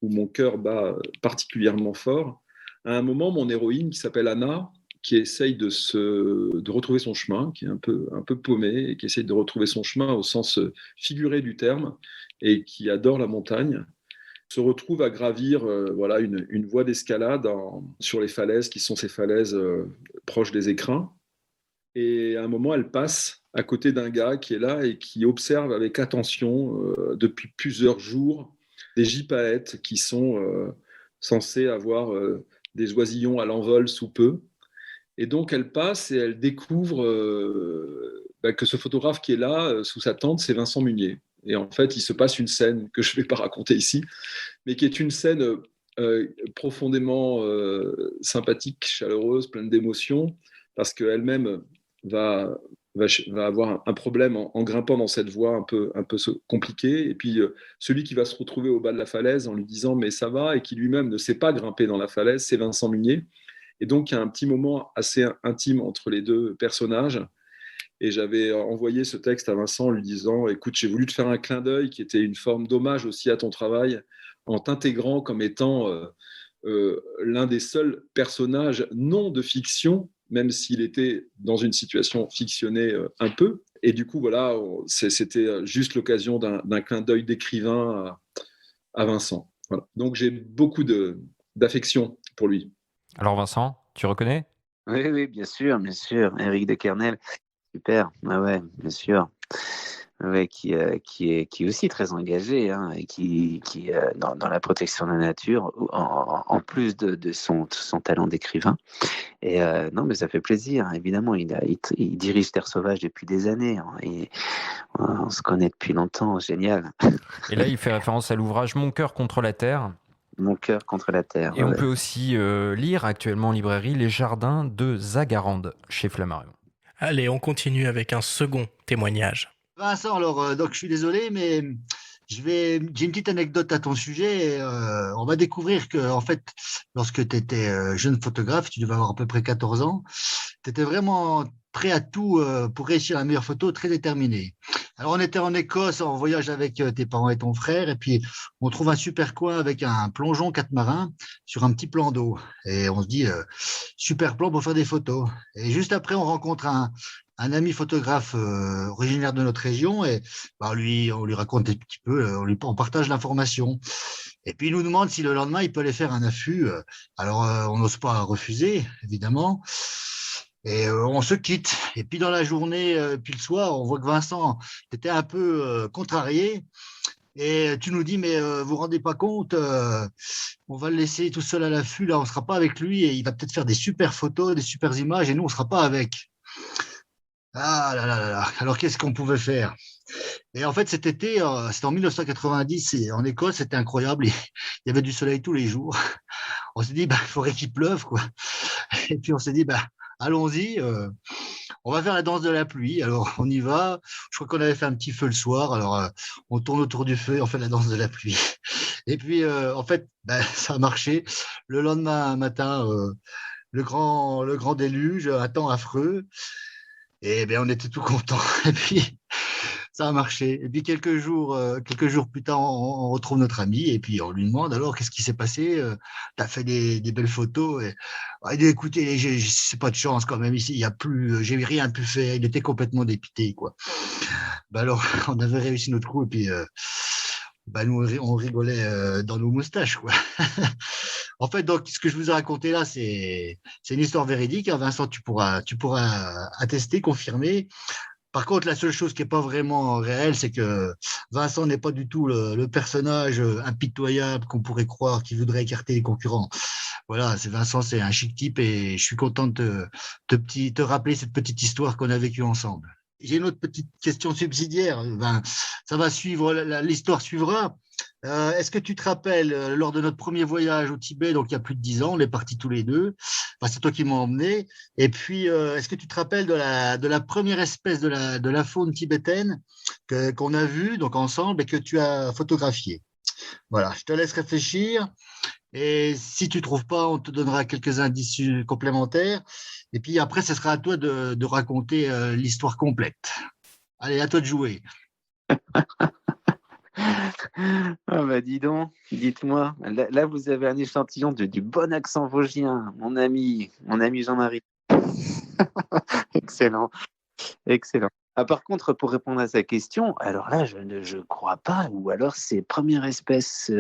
où mon cœur bat particulièrement fort. À un moment, mon héroïne qui s'appelle Anna, qui essaye de retrouver son chemin, qui est un peu paumée, et qui essaye de retrouver son chemin au sens figuré du terme, et qui adore la montagne, se retrouve à gravir une voie d'escalade sur les falaises, qui sont ces falaises proches des écrins. Et à un moment, elle passe à côté d'un gars qui est là et qui observe avec attention, depuis plusieurs jours, des gypaètes qui sont censés avoir des oisillons à l'envol sous peu. Et donc, elle passe et elle découvre que ce photographe qui est là, sous sa tente, c'est Vincent Munier. Et en fait, il se passe une scène que je ne vais pas raconter ici, mais qui est une scène profondément sympathique, chaleureuse, pleine d'émotions, parce qu'elle-même va va avoir un problème en grimpant dans cette voie un peu compliquée. Et puis, celui qui va se retrouver au bas de la falaise en lui disant « mais ça va » et qui lui-même ne sait pas grimper dans la falaise, c'est Vincent Munier. Et donc, il y a un petit moment assez intime entre les deux personnages. Et j'avais envoyé ce texte à Vincent en lui disant « écoute, j'ai voulu te faire un clin d'œil qui était une forme d'hommage aussi à ton travail en t'intégrant comme étant l'un des seuls personnages non de fiction, même s'il était dans une situation fictionnée un peu. Et du coup, voilà, c'était juste l'occasion d'un clin d'œil d'écrivain à Vincent. Voilà. Donc, j'ai beaucoup d'affection pour lui. Alors Vincent, tu reconnais ? Oui, bien sûr. Éric de Kernel, super. Ouais, bien sûr. Ouais, qui est aussi très engagé, hein, et qui dans la protection de la nature, en plus de son talent d'écrivain. Et non, mais ça fait plaisir, hein, évidemment. Il dirige Terre Sauvage depuis des années, hein, et on se connaît depuis longtemps, génial. Et là, il fait référence à l'ouvrage Mon cœur contre la terre. Mon cœur contre la terre. Et on peut aussi lire actuellement en librairie Les Jardins de Zagarande chez Flammarion. Allez, on continue avec un second témoignage. Vincent, alors, donc je suis désolé, mais j'ai une petite anecdote à ton sujet. On va découvrir que, en fait, lorsque tu étais jeune photographe, tu devais avoir à peu près 14 ans, tu étais vraiment prêt à tout pour réussir la meilleure photo, très déterminé. Alors, on était en Écosse en voyage avec tes parents et ton frère, et puis on trouve un super coin avec un plongeon catamaran sur un petit plan d'eau. Et on se dit, super plan pour faire des photos. Et juste après, on rencontre un ami photographe originaire de notre région, et on lui raconte un petit peu, on partage l'information. Et puis il nous demande si le lendemain il peut aller faire un affût. Alors on n'ose pas refuser, évidemment. Et on se quitte. Et puis dans la journée, puis le soir, on voit que Vincent, tu étais un peu contrarié. Et tu nous dis, mais vous vous rendez pas compte, on va le laisser tout seul à l'affût, là on ne sera pas avec lui, et il va peut-être faire des super photos, des super images, et nous on ne sera pas avec. Ah là là là là. Alors qu'est-ce qu'on pouvait faire? Et en fait, cet été, c'était en 1990, et en Écosse, c'était incroyable. Il y avait du soleil tous les jours. On s'est dit, il faudrait qu'il pleuve, quoi. Et puis on s'est dit, allons-y, on va faire la danse de la pluie. Alors on y va. Je crois qu'on avait fait un petit feu le soir. Alors on tourne autour du feu et on fait la danse de la pluie. Et puis en fait, ça a marché. Le lendemain matin, le grand déluge, un temps affreux. Et on était tout contents. Et puis, ça a marché. Et puis, quelques jours plus tard, on retrouve notre ami et puis on lui demande alors, qu'est-ce qui s'est passé? Tu as fait des belles photos. Et, il dit, écoutez, c'est pas de chance quand même ici. Il y a plus, j'ai rien pu faire. Il était complètement dépité, quoi. Alors, on avait réussi notre coup et puis, nous, on rigolait dans nos moustaches, quoi. En fait, donc, ce que je vous ai raconté là, c'est une histoire véridique. Hein, Vincent, tu pourras attester, confirmer. Par contre, la seule chose qui n'est pas vraiment réelle, c'est que Vincent n'est pas du tout le personnage impitoyable qu'on pourrait croire qui voudrait écarter les concurrents. Voilà, Vincent, c'est un chic type et je suis content de te rappeler cette petite histoire qu'on a vécue ensemble. J'ai une autre petite question subsidiaire. Ça va suivre, l'histoire suivra. Est-ce que tu te rappelles, lors de notre premier voyage au Tibet, donc il y a plus de 10 ans, on est partis tous les deux, c'est toi qui m'as emmené, et puis est-ce que tu te rappelles de la première espèce de la faune tibétaine qu'on a vue donc ensemble et que tu as photographiée? Voilà, je te laisse réfléchir, et si tu ne trouves pas, on te donnera quelques indices complémentaires, et puis après, ce sera à toi de raconter l'histoire complète. Allez, à toi de jouer. Dis donc, dites-moi, là vous avez un échantillon du bon accent vosgien, mon ami Jean-Marie. Excellent. Ah, par contre, pour répondre à sa question, alors là, je ne crois pas, ou alors c'est première espèce.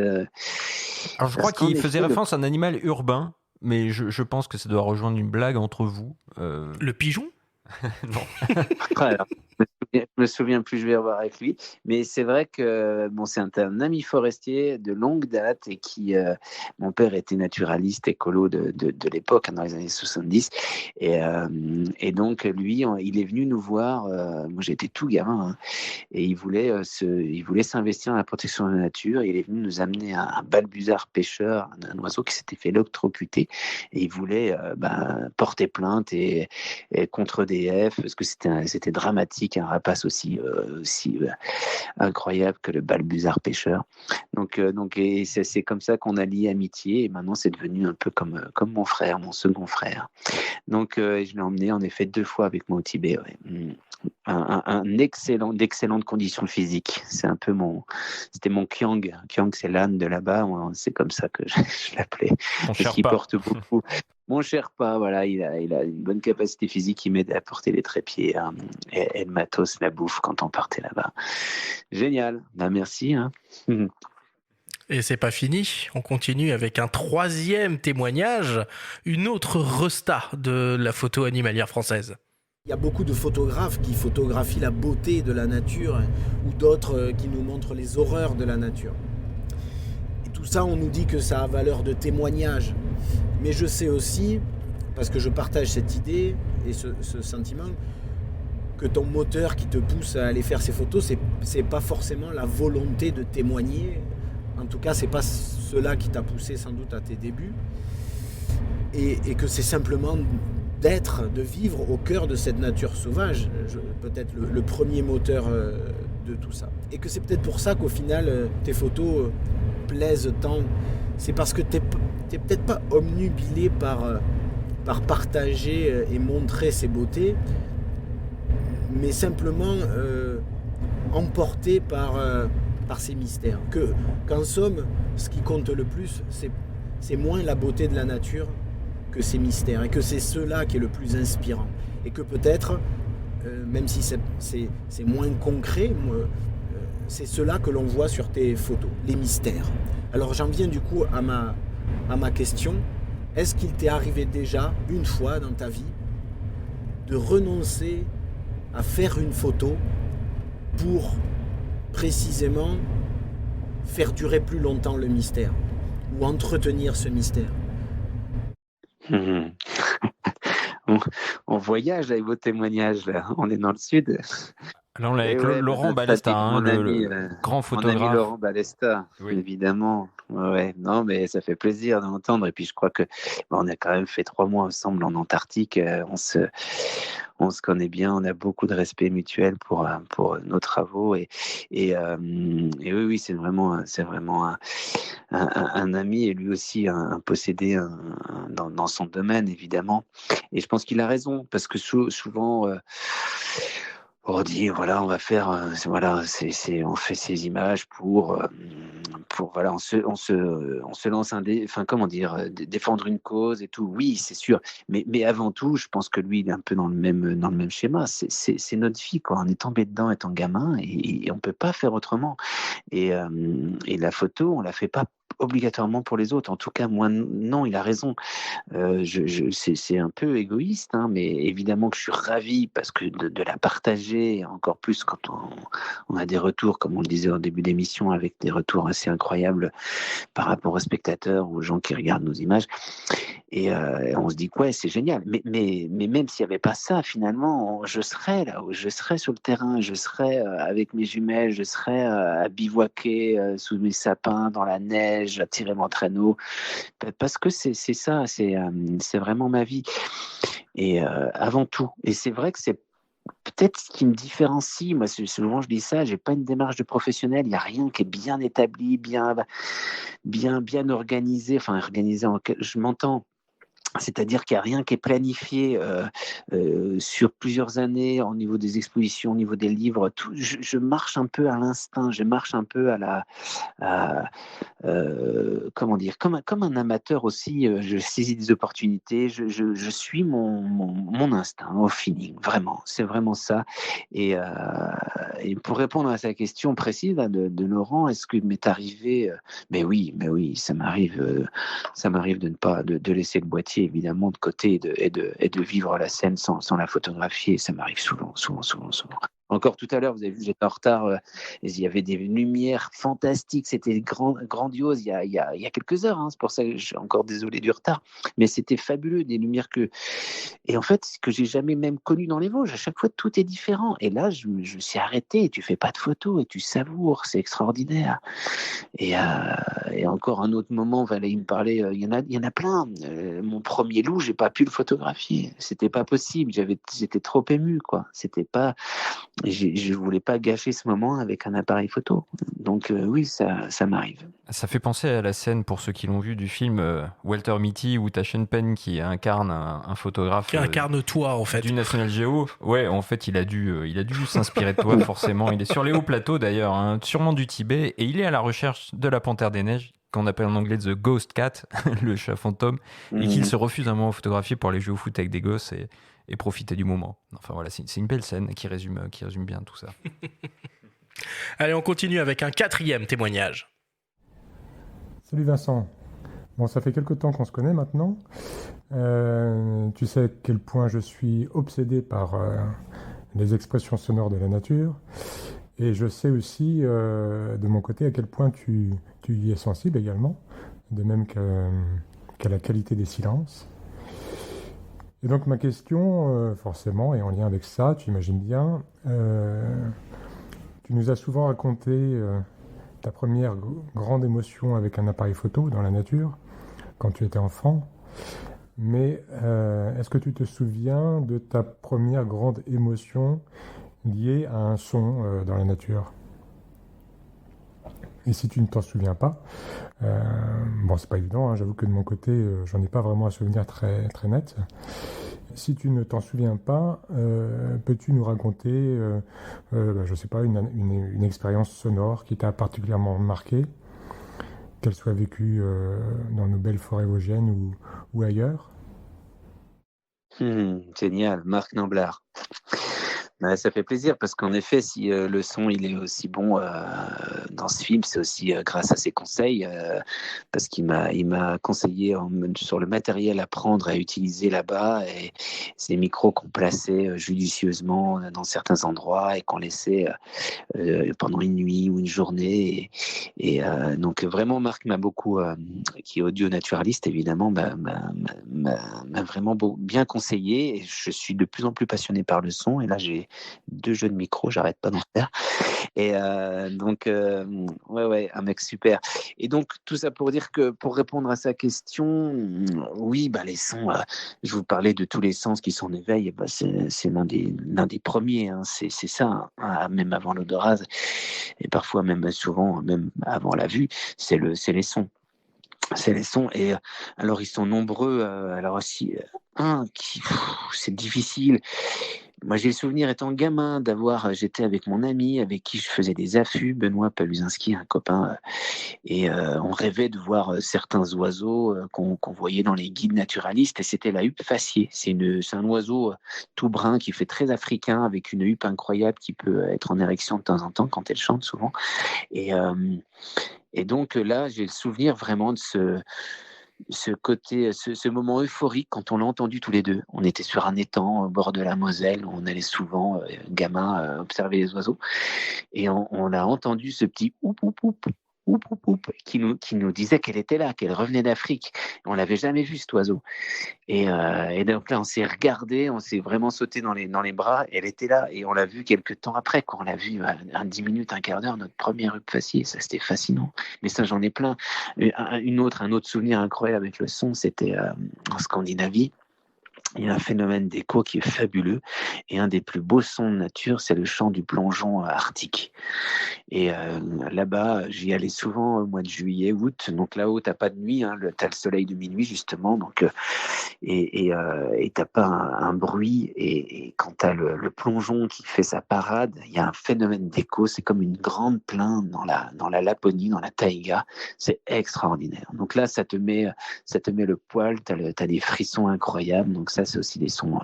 Alors je crois qu'il faisait référence à un animal urbain, mais je pense que ça doit rejoindre une blague entre vous. Le pigeon? Non. Alors, me souviens plus, je vais revoir avec lui. Mais c'est vrai que bon, c'est un ami forestier de longue date et mon père était naturaliste écolo de l'époque, dans les années 70. Et donc, lui, il est venu nous voir. Moi, j'étais tout gamin, hein, et il voulait s'investir dans la protection de la nature. Il est venu nous amener un balbuzard pêcheur, un oiseau qui s'était fait électrocuter. Et il voulait porter plainte et contre EDF, parce que c'était dramatique, un rapace aussi incroyable que le balbuzard pêcheur. Donc et c'est comme ça qu'on a lié amitié, et maintenant c'est devenu un peu comme mon frère, mon second frère. Donc je l'ai emmené en effet 2 fois avec moi au Tibet. Ouais. D'excellentes conditions physiques. C'était mon Kyang. Kyang, c'est l'âne de là-bas. C'est comme ça que je l'appelais. Parce qu'il porte beaucoup. Mon Sherpa, voilà, il a une bonne capacité physique, il m'aide à porter les trépieds, hein, et le matos, la bouffe quand on partait là-bas. Génial, merci. Hein. Et c'est pas fini, on continue avec un 3e témoignage, une autre resta de la photo animalière française. Il y a beaucoup de photographes qui photographient la beauté de la nature, ou d'autres qui nous montrent les horreurs de la nature. Et tout ça, on nous dit que ça a valeur de témoignage. Mais je sais aussi, parce que je partage cette idée et ce sentiment, que ton moteur qui te pousse à aller faire ces photos, c'est pas forcément la volonté de témoigner. En tout cas, c'est pas cela qui t'a poussé sans doute à tes débuts. Et que c'est simplement de vivre au cœur de cette nature sauvage, peut-être le premier moteur de tout ça. Et que c'est peut-être pour ça qu'au final, tes photos plaisent tant. C'est parce que t'es peut-être pas omnubilé par partager et montrer ces beautés, mais simplement emporté par ces mystères. Qu'en somme, ce qui compte le plus, c'est moins la beauté de la nature que ces mystères, et que c'est cela qui est le plus inspirant. Et que peut-être, même si c'est moins concret, c'est cela que l'on voit sur tes photos, les mystères. Alors j'en viens du coup à ma question. Est-ce qu'il t'est arrivé déjà, une fois dans ta vie, de renoncer à faire une photo pour précisément faire durer plus longtemps le mystère, ou entretenir ce mystère? On voyage avec vos témoignages, là. On est dans le sud. Là, on l'a avec Laurent Balesta, le grand photographe. Mon ami Laurent Balesta, oui. Évidemment. Ouais, non, mais ça fait plaisir d'entendre. Et puis, je crois que on a quand même fait 3 mois ensemble en Antarctique. On se connaît bien. On a beaucoup de respect mutuel pour nos travaux. Et oui, c'est vraiment un ami, et lui aussi un possédé dans son domaine, évidemment. Et je pense qu'il a raison, parce que souvent... on dit voilà, on va faire on fait ces images pour voilà, on se lance défendre une cause et tout. Oui, c'est sûr, mais avant tout, je pense que lui, il est un peu dans le même schéma. C'est notre vie, quoi. On est tombé dedans étant gamin, et on peut pas faire autrement. Et la photo, on la fait pas obligatoirement pour les autres. En tout cas, moi, non, il a raison. C'est un peu égoïste, hein, mais évidemment que je suis ravi parce que de la partager, encore plus quand on a des retours, comme on le disait au début d'émission, avec des retours assez incroyables par rapport aux spectateurs, aux gens qui regardent nos images. Et on se dit que ouais, c'est génial. Mais même s'il n'y avait pas ça, finalement, je serais là, je serais sur le terrain, je serais avec mes jumelles, je serais à bivouaquer sous mes sapins, dans la neige, à tirer mon traîneau. Parce que c'est ça, c'est vraiment ma vie. Et avant tout. Et c'est vrai que c'est peut-être ce qui me différencie. Moi, souvent je dis ça, j'ai pas une démarche de professionnel, il n'y a rien qui est bien établi, bien organisé. Enfin, organisé, je m'entends. C'est-à-dire qu'il n'y a rien qui est planifié sur plusieurs années au niveau des expositions, au niveau des livres. Tout, je marche un peu à l'instinct, je marche un peu comment dire, comme un amateur aussi. Je saisis des opportunités, je suis mon instinct, au feeling, vraiment. C'est vraiment ça. Et pour répondre à sa question précise là, de Laurent, est-ce qu'il m'est arrivé mais oui, ça m'arrive de laisser le boîtier évidemment de côté et de vivre la scène sans la photographier. Ça m'arrive souvent. Encore tout à l'heure, vous avez vu, j'étais en retard. Il y avait des lumières fantastiques. C'était grandiose il y a quelques heures. C'est pour ça que je suis encore désolé du retard. Mais c'était fabuleux, des lumières et en fait, que j'ai jamais même connu dans les Vosges. À chaque fois, tout est différent. Et là, je me suis arrêté. Et tu fais pas de photos et tu savoures. C'est extraordinaire. Et encore un autre moment, il me parlait. Il y en a plein. Mon premier loup, j'ai pas pu le photographier. C'était pas possible. J'étais trop ému, quoi. C'était pas. Je voulais pas gâcher ce moment avec un appareil photo. Donc oui, ça m'arrive. Ça fait penser à la scène, pour ceux qui l'ont vu, du film Walter Mitty, où t'as Sean Penn qui incarne un photographe. Qui incarne toi, en fait. Du National Geo. Ouais, en fait, il a dû s'inspirer de toi, forcément. Il est sur les hauts plateaux, d'ailleurs, sûrement du Tibet, et il est à la recherche de la panthère des neiges, qu'on appelle en anglais The Ghost Cat, le chat fantôme, et qu'il se refuse un moment à photographier pour aller jouer au foot avec des gosses et profiter du moment. Enfin voilà, c'est une belle scène qui résume bien tout ça. Allez, on continue avec un 4e témoignage. Salut Vincent. Bon, ça fait quelques temps qu'on se connaît maintenant. Tu sais à quel point je suis obsédé par les expressions sonores de la nature. Et je sais aussi, de mon côté, à quel point tu y es sensible également, de même qu'à la qualité des silences. Et donc ma question, forcément, est en lien avec ça, tu imagines bien. Tu nous as souvent raconté ta première grande émotion avec un appareil photo dans la nature, quand tu étais enfant. Mais est-ce que tu te souviens de ta première grande émotion liée à un son dans la nature ? Et si tu ne t'en souviens pas, bon, c'est pas évident, j'avoue que de mon côté, j'en ai pas vraiment un souvenir très, très net. Si tu ne t'en souviens pas, peux-tu nous raconter, je sais pas, une expérience sonore qui t'a particulièrement marqué, qu'elle soit vécue dans nos belles forêts vosgiennes ou ailleurs ? Génial, Marc Namblard. Ça fait plaisir parce qu'en effet, si le son il est aussi bon dans ce film, c'est aussi grâce à ses conseils, parce qu'il m'a conseillé sur le matériel à prendre à utiliser là-bas et ces micros qu'on plaçait judicieusement dans certains endroits et qu'on laissait pendant une nuit ou une journée. Et donc vraiment, Marc m'a beaucoup, qui est audio-naturaliste évidemment, m'a vraiment bien conseillé et je suis de plus en plus passionné par le son et là j'ai 2 jeux de micro, j'arrête pas d'en faire. Et donc, ouais, un mec super. Et donc, tout ça pour dire que, pour répondre à sa question, oui, les sons, je vous parlais de tous les sens qui sont en éveil, c'est l'un des premiers, c'est ça, même avant l'odorat, et parfois même souvent, même avant la vue, c'est les sons. C'est les sons, et alors ils sont nombreux, alors aussi, c'est difficile. Moi, j'ai le souvenir, étant gamin, j'étais avec mon ami avec qui je faisais des affûts, Benoît Paluzinski, un copain, et on rêvait de voir certains oiseaux qu'on voyait dans les guides naturalistes, et c'était la huppe faciée. C'est un oiseau tout brun qui fait très africain, avec une huppe incroyable qui peut être en érection de temps en temps quand elle chante souvent. Et donc là, j'ai le souvenir vraiment de ce côté, ce moment euphorique quand on l'a entendu tous les deux. On était sur un étang au bord de la Moselle, où on allait souvent, gamin, observer les oiseaux. Et on a entendu ce petit oup, oup, oup, oup, oup, oup, qui nous disait qu'elle était là, qu'elle revenait d'Afrique. On l'avait jamais vu, cet oiseau. Et donc là, on s'est regardé, on s'est vraiment sauté dans les bras. Elle était là et on l'a vu quelques temps après, quand on l'a vu 10 minutes, un quart d'heure, notre première huppe faciée. Ça, c'était fascinant. Mais ça, j'en ai plein. Un autre souvenir incroyable avec le son, c'était en Scandinavie. Il y a un phénomène d'écho qui est fabuleux et un des plus beaux sons de nature, c'est le chant du plongeon arctique. Et là-bas, j'y allais souvent au mois de juillet, août. Donc là-haut, t'as pas de nuit, t'as le soleil de minuit justement. Donc et t'as pas un bruit. Et quand t'as le plongeon qui fait sa parade, il y a un phénomène d'écho. C'est comme une grande plainte dans la Laponie, dans la taïga. C'est extraordinaire. Donc là, ça te met le poil. T'as des frissons incroyables. Donc ça, c'est aussi des sons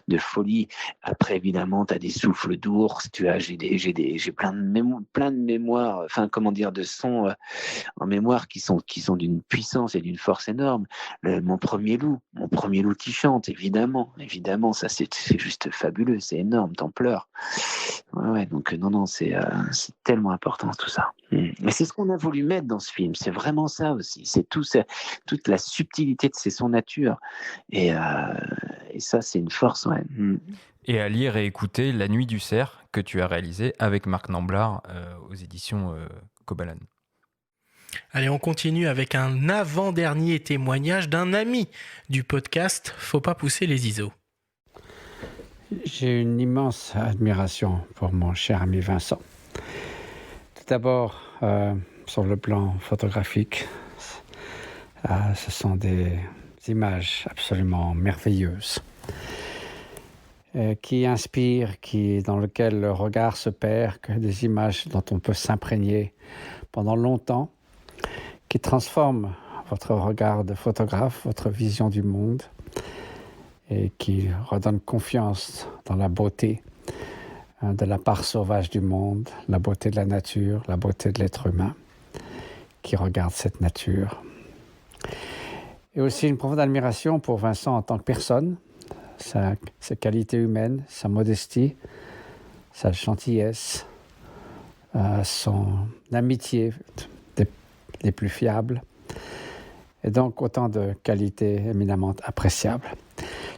de folie. Après, évidemment, tu as des souffles d'ours. J'ai plein de mémoires, de sons en mémoire qui sont d'une puissance et d'une force énorme. Mon premier loup qui chante, évidemment, ça c'est juste fabuleux, c'est énorme, t'en pleures. Ouais, donc non, c'est tellement important tout ça. Mais c'est ce qu'on a voulu mettre dans ce film, c'est vraiment ça aussi. C'est toute la subtilité de son nature. Et ça, c'est une force, ouais. Et à lire et écouter La Nuit du cerf, que tu as réalisé avec Marc Namblard aux éditions Kobalan. Allez, on continue avec un avant-dernier témoignage d'un ami du podcast Faut pas pousser les ISO. J'ai une immense admiration pour mon cher ami Vincent. Tout d'abord, sur le plan photographique, ce sont des images absolument merveilleuses qui inspirent, dans lesquelles le regard se perd, des images dont on peut s'imprégner pendant longtemps, qui transforment votre regard de photographe, votre vision du monde, et qui redonnent confiance dans la beauté de la part sauvage du monde, la beauté de la nature, la beauté de l'être humain qui regarde cette nature. Et aussi une profonde admiration pour Vincent en tant que personne, ses qualités humaines, sa modestie, sa gentillesse, son amitié des plus fiables, et donc autant de qualités éminemment appréciables.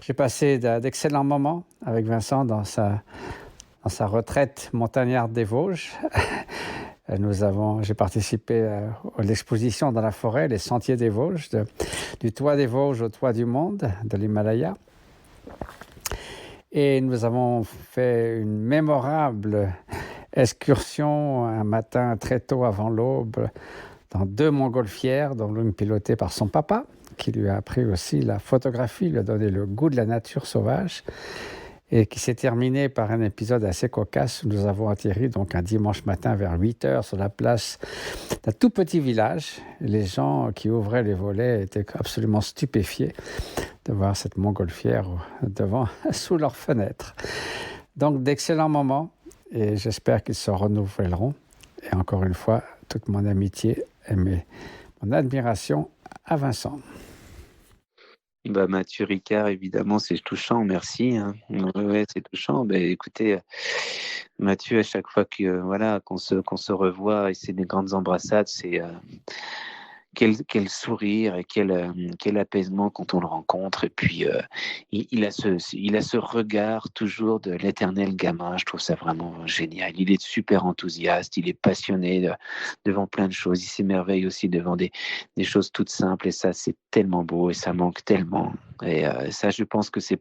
J'ai passé d'excellents moments avec Vincent dans sa retraite montagnarde des Vosges. J'ai participé à l'exposition dans la forêt, les sentiers des Vosges, du toit des Vosges au toit du monde, de l'Himalaya. Et nous avons fait une mémorable excursion un matin très tôt avant l'aube dans 2 montgolfières, dont l'une pilotée par son papa, qui lui a appris aussi la photographie, lui a donné le goût de la nature sauvage, et qui s'est terminé par un épisode assez cocasse où nous avons atterri donc un dimanche matin vers 8h sur la place d'un tout petit village. Et les gens qui ouvraient les volets étaient absolument stupéfiés de voir cette montgolfière sous leurs fenêtres. Donc d'excellents moments, et j'espère qu'ils se renouvelleront. Et encore une fois, toute mon amitié et mon admiration à Vincent. Mathieu Ricard, évidemment, c'est touchant, merci. Ouais, c'est touchant. Écoutez, Mathieu, à chaque fois qu'on se revoit, et c'est des grandes embrassades, c'est quel sourire et quel apaisement quand on le rencontre. Et puis, il a ce regard toujours de l'éternel gamin. Je trouve ça vraiment génial. Il est super enthousiaste, il est passionné devant plein de choses. Il s'émerveille aussi devant des choses toutes simples. Et ça, c'est tellement beau et ça manque tellement. Et ça, je pense que c'est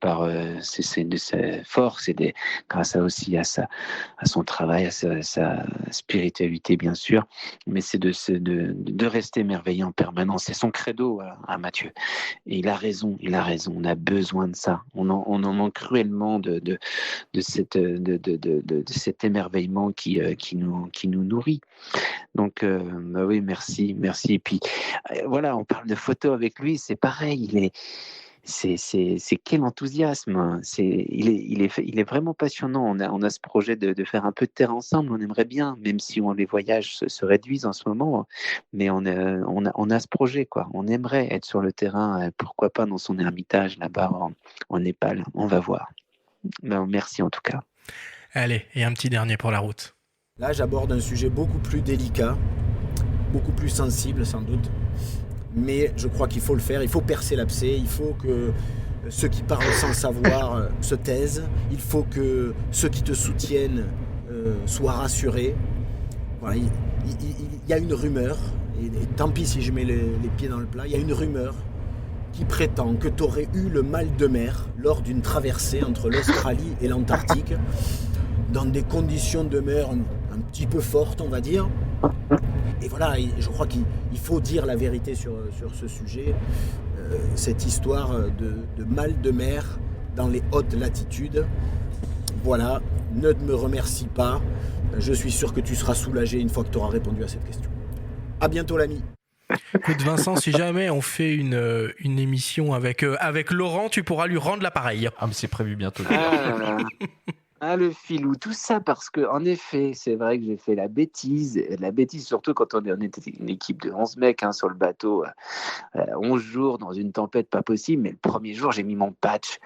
une de ses forces et grâce aussi à son travail, à sa spiritualité, bien sûr. Mais c'est de rester émerveillé en permanence. C'est son credo à Mathieu. Et il a raison. On a besoin de ça. On en manque cruellement de cet émerveillement qui nous nourrit. Donc, oui, merci. Et puis, voilà, on parle de photos avec lui. C'est pareil. C'est quel enthousiasme. Il est vraiment passionnant. On a ce projet de faire un peu de terre ensemble. On aimerait bien, même si les voyages se réduisent en ce moment, mais on a ce projet, quoi. On aimerait être sur le terrain, pourquoi pas dans son ermitage là-bas en Népal. On va voir. Merci en tout cas. Allez, et un petit dernier pour la route. Là, j'aborde un sujet beaucoup plus délicat, beaucoup plus sensible sans doute. Mais je crois qu'il faut le faire, il faut percer l'abcès, il faut que ceux qui parlent sans savoir se taisent, il faut que ceux qui te soutiennent soient rassurés. Voilà, il y a une rumeur, et tant pis si je mets les pieds dans le plat, il y a une rumeur qui prétend que tu aurais eu le mal de mer lors d'une traversée entre l'Australie et l'Antarctique, dans des conditions de mer un petit peu fortes, on va dire. Et voilà, je crois qu'il faut dire la vérité sur ce sujet. Cette histoire de mal de mer dans les hautes latitudes. Voilà, ne me remercie pas. Je suis sûr que tu seras soulagé une fois que tu auras répondu à cette question. À bientôt l'ami. Écoute Vincent, si jamais on fait une émission avec Laurent, tu pourras lui rendre l'appareil. Ah mais c'est prévu bientôt. Ah, le filou, tout ça parce que, en effet, c'est vrai que j'ai fait la bêtise surtout quand on était une équipe de 11 mecs sur le bateau, 11 jours dans une tempête pas possible, mais le premier jour, j'ai mis mon patch,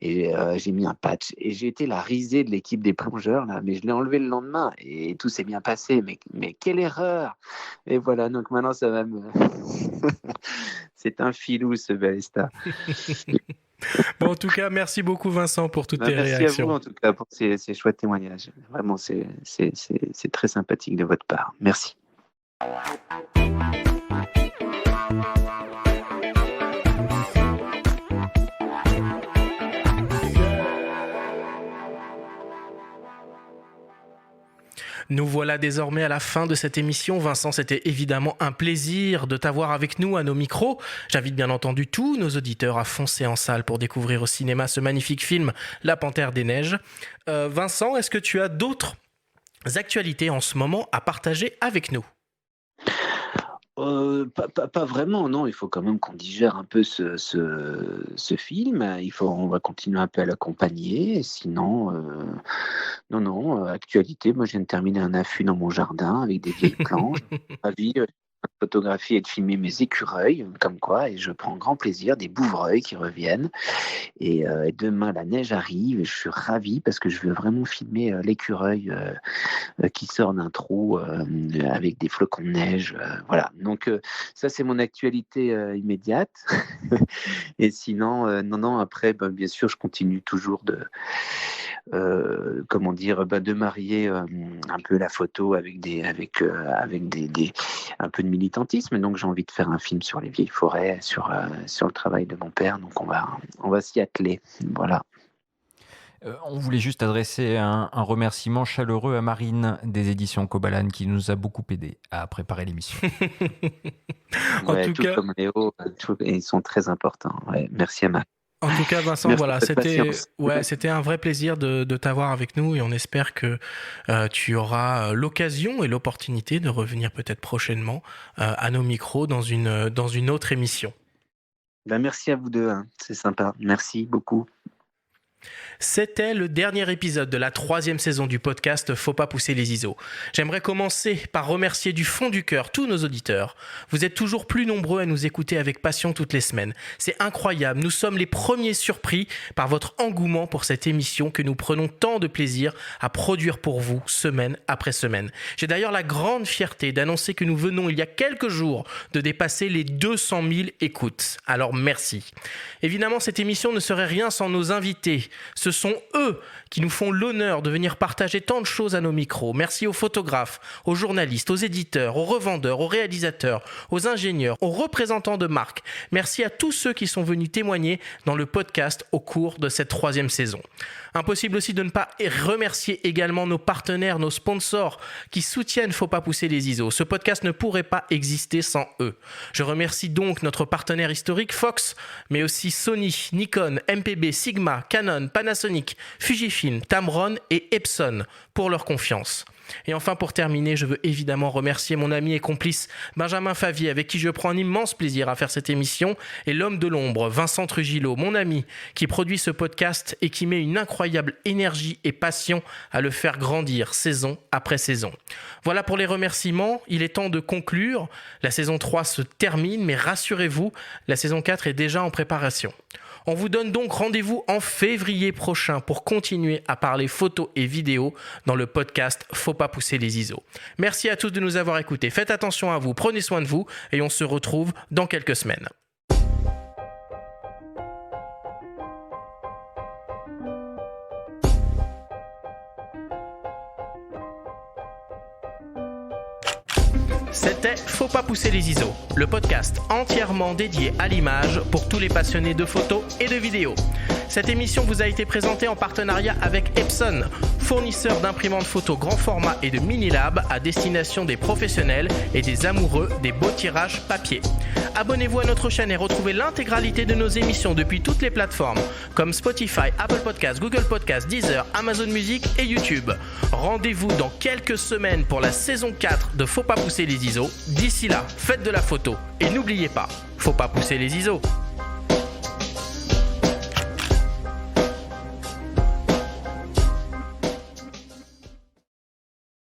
et j'ai mis un patch, et j'ai été la risée de l'équipe des plongeurs, là, mais je l'ai enlevé le lendemain, et tout s'est bien passé, mais quelle erreur! Et voilà, donc maintenant, ça va me... C'est un filou, ce Ballesta. Bon, en tout cas, merci beaucoup Vincent pour toutes tes Merci réactions. à vous en tout cas pour ces chouettes témoignages. Vraiment, c'est très sympathique de votre part. Merci. Nous voilà désormais à la fin de cette émission. Vincent, c'était évidemment un plaisir de t'avoir avec nous à nos micros. J'invite bien entendu tous nos auditeurs à foncer en salle pour découvrir au cinéma ce magnifique film La Panthère des Neiges. Vincent, est-ce que tu as d'autres actualités en ce moment à partager avec nous ? Pas vraiment, non. Il faut quand même qu'on digère un peu ce film. On va continuer un peu à l'accompagner. Sinon, non. Actualité, moi je viens de terminer un affût dans mon jardin avec des vieilles planches. Ma vie, de photographier et de filmer mes écureuils, comme quoi, et je prends grand plaisir, des bouvreuils qui reviennent. Et demain, la neige arrive et je suis ravi parce que je veux vraiment filmer l'écureuil qui sort d'un trou avec des flocons de neige. Voilà, donc ça, c'est mon actualité immédiate. Et sinon, non, après, bien sûr, je continue toujours de marier un peu la photo avec un peu de militantisme. Donc j'ai envie de faire un film sur les vieilles forêts, sur le travail de mon père. Donc on va s'y atteler. Voilà. On voulait juste adresser un remerciement chaleureux à Marine des éditions Kobalan qui nous a beaucoup aidé à préparer l'émission. Tout cas, comme Léo, ils sont très importants. Ouais, merci à Marine. En tout cas, Vincent, voilà, c'était un vrai plaisir de t'avoir avec nous et on espère que tu auras l'occasion et l'opportunité de revenir peut-être prochainement à nos micros dans une autre émission. Merci à vous deux, c'est sympa. Merci beaucoup. C'était le dernier épisode de la 3e saison du podcast Faut pas pousser les ISO. J'aimerais commencer par remercier du fond du cœur tous nos auditeurs. Vous êtes toujours plus nombreux à nous écouter avec passion toutes les semaines. C'est incroyable, nous sommes les premiers surpris par votre engouement pour cette émission que nous prenons tant de plaisir à produire pour vous semaine après semaine. J'ai d'ailleurs la grande fierté d'annoncer que nous venons il y a quelques jours de dépasser les 200 000 écoutes. Alors merci. Évidemment, cette émission ne serait rien sans nos invités. Ce sont eux qui nous font l'honneur de venir partager tant de choses à nos micros. Merci aux photographes, aux journalistes, aux éditeurs, aux revendeurs, aux réalisateurs, aux ingénieurs, aux représentants de marques. Merci à tous ceux qui sont venus témoigner dans le podcast au cours de cette 3e saison. Impossible aussi de ne pas remercier également nos partenaires, nos sponsors qui soutiennent Faut pas pousser les ISO. Ce podcast ne pourrait pas exister sans eux. Je remercie donc notre partenaire historique Fox, mais aussi Sony, Nikon, MPB, Sigma, Canon, Panasonic, Fujifilm, Tamron et Epson pour leur confiance. Et enfin, pour terminer, je veux évidemment remercier mon ami et complice Benjamin Favier, avec qui je prends un immense plaisir à faire cette émission, et l'homme de l'ombre, Vincent Trujillo, mon ami, qui produit ce podcast et qui met une incroyable énergie et passion à le faire grandir saison après saison. Voilà pour les remerciements, il est temps de conclure. La saison 3 se termine, mais rassurez-vous, la saison 4 est déjà en préparation. On vous donne donc rendez-vous en février prochain pour continuer à parler photos et vidéos dans le podcast Faut pas pousser les ISO. Merci à tous de nous avoir écoutés. Faites attention à vous, prenez soin de vous et on se retrouve dans quelques semaines. C'était Faut pas pousser les ISO, le podcast entièrement dédié à l'image pour tous les passionnés de photos et de vidéos. Cette émission vous a été présentée en partenariat avec Epson, fournisseur d'imprimantes photo grand format et de mini-lab à destination des professionnels et des amoureux des beaux tirages papier. Abonnez-vous à notre chaîne et retrouvez l'intégralité de nos émissions depuis toutes les plateformes comme Spotify, Apple Podcasts, Google Podcasts, Deezer, Amazon Music et YouTube. Rendez-vous dans quelques semaines pour la saison 4 de Faut pas pousser les ISO. D'ici là, faites de la photo et n'oubliez pas, faut pas pousser les ISO.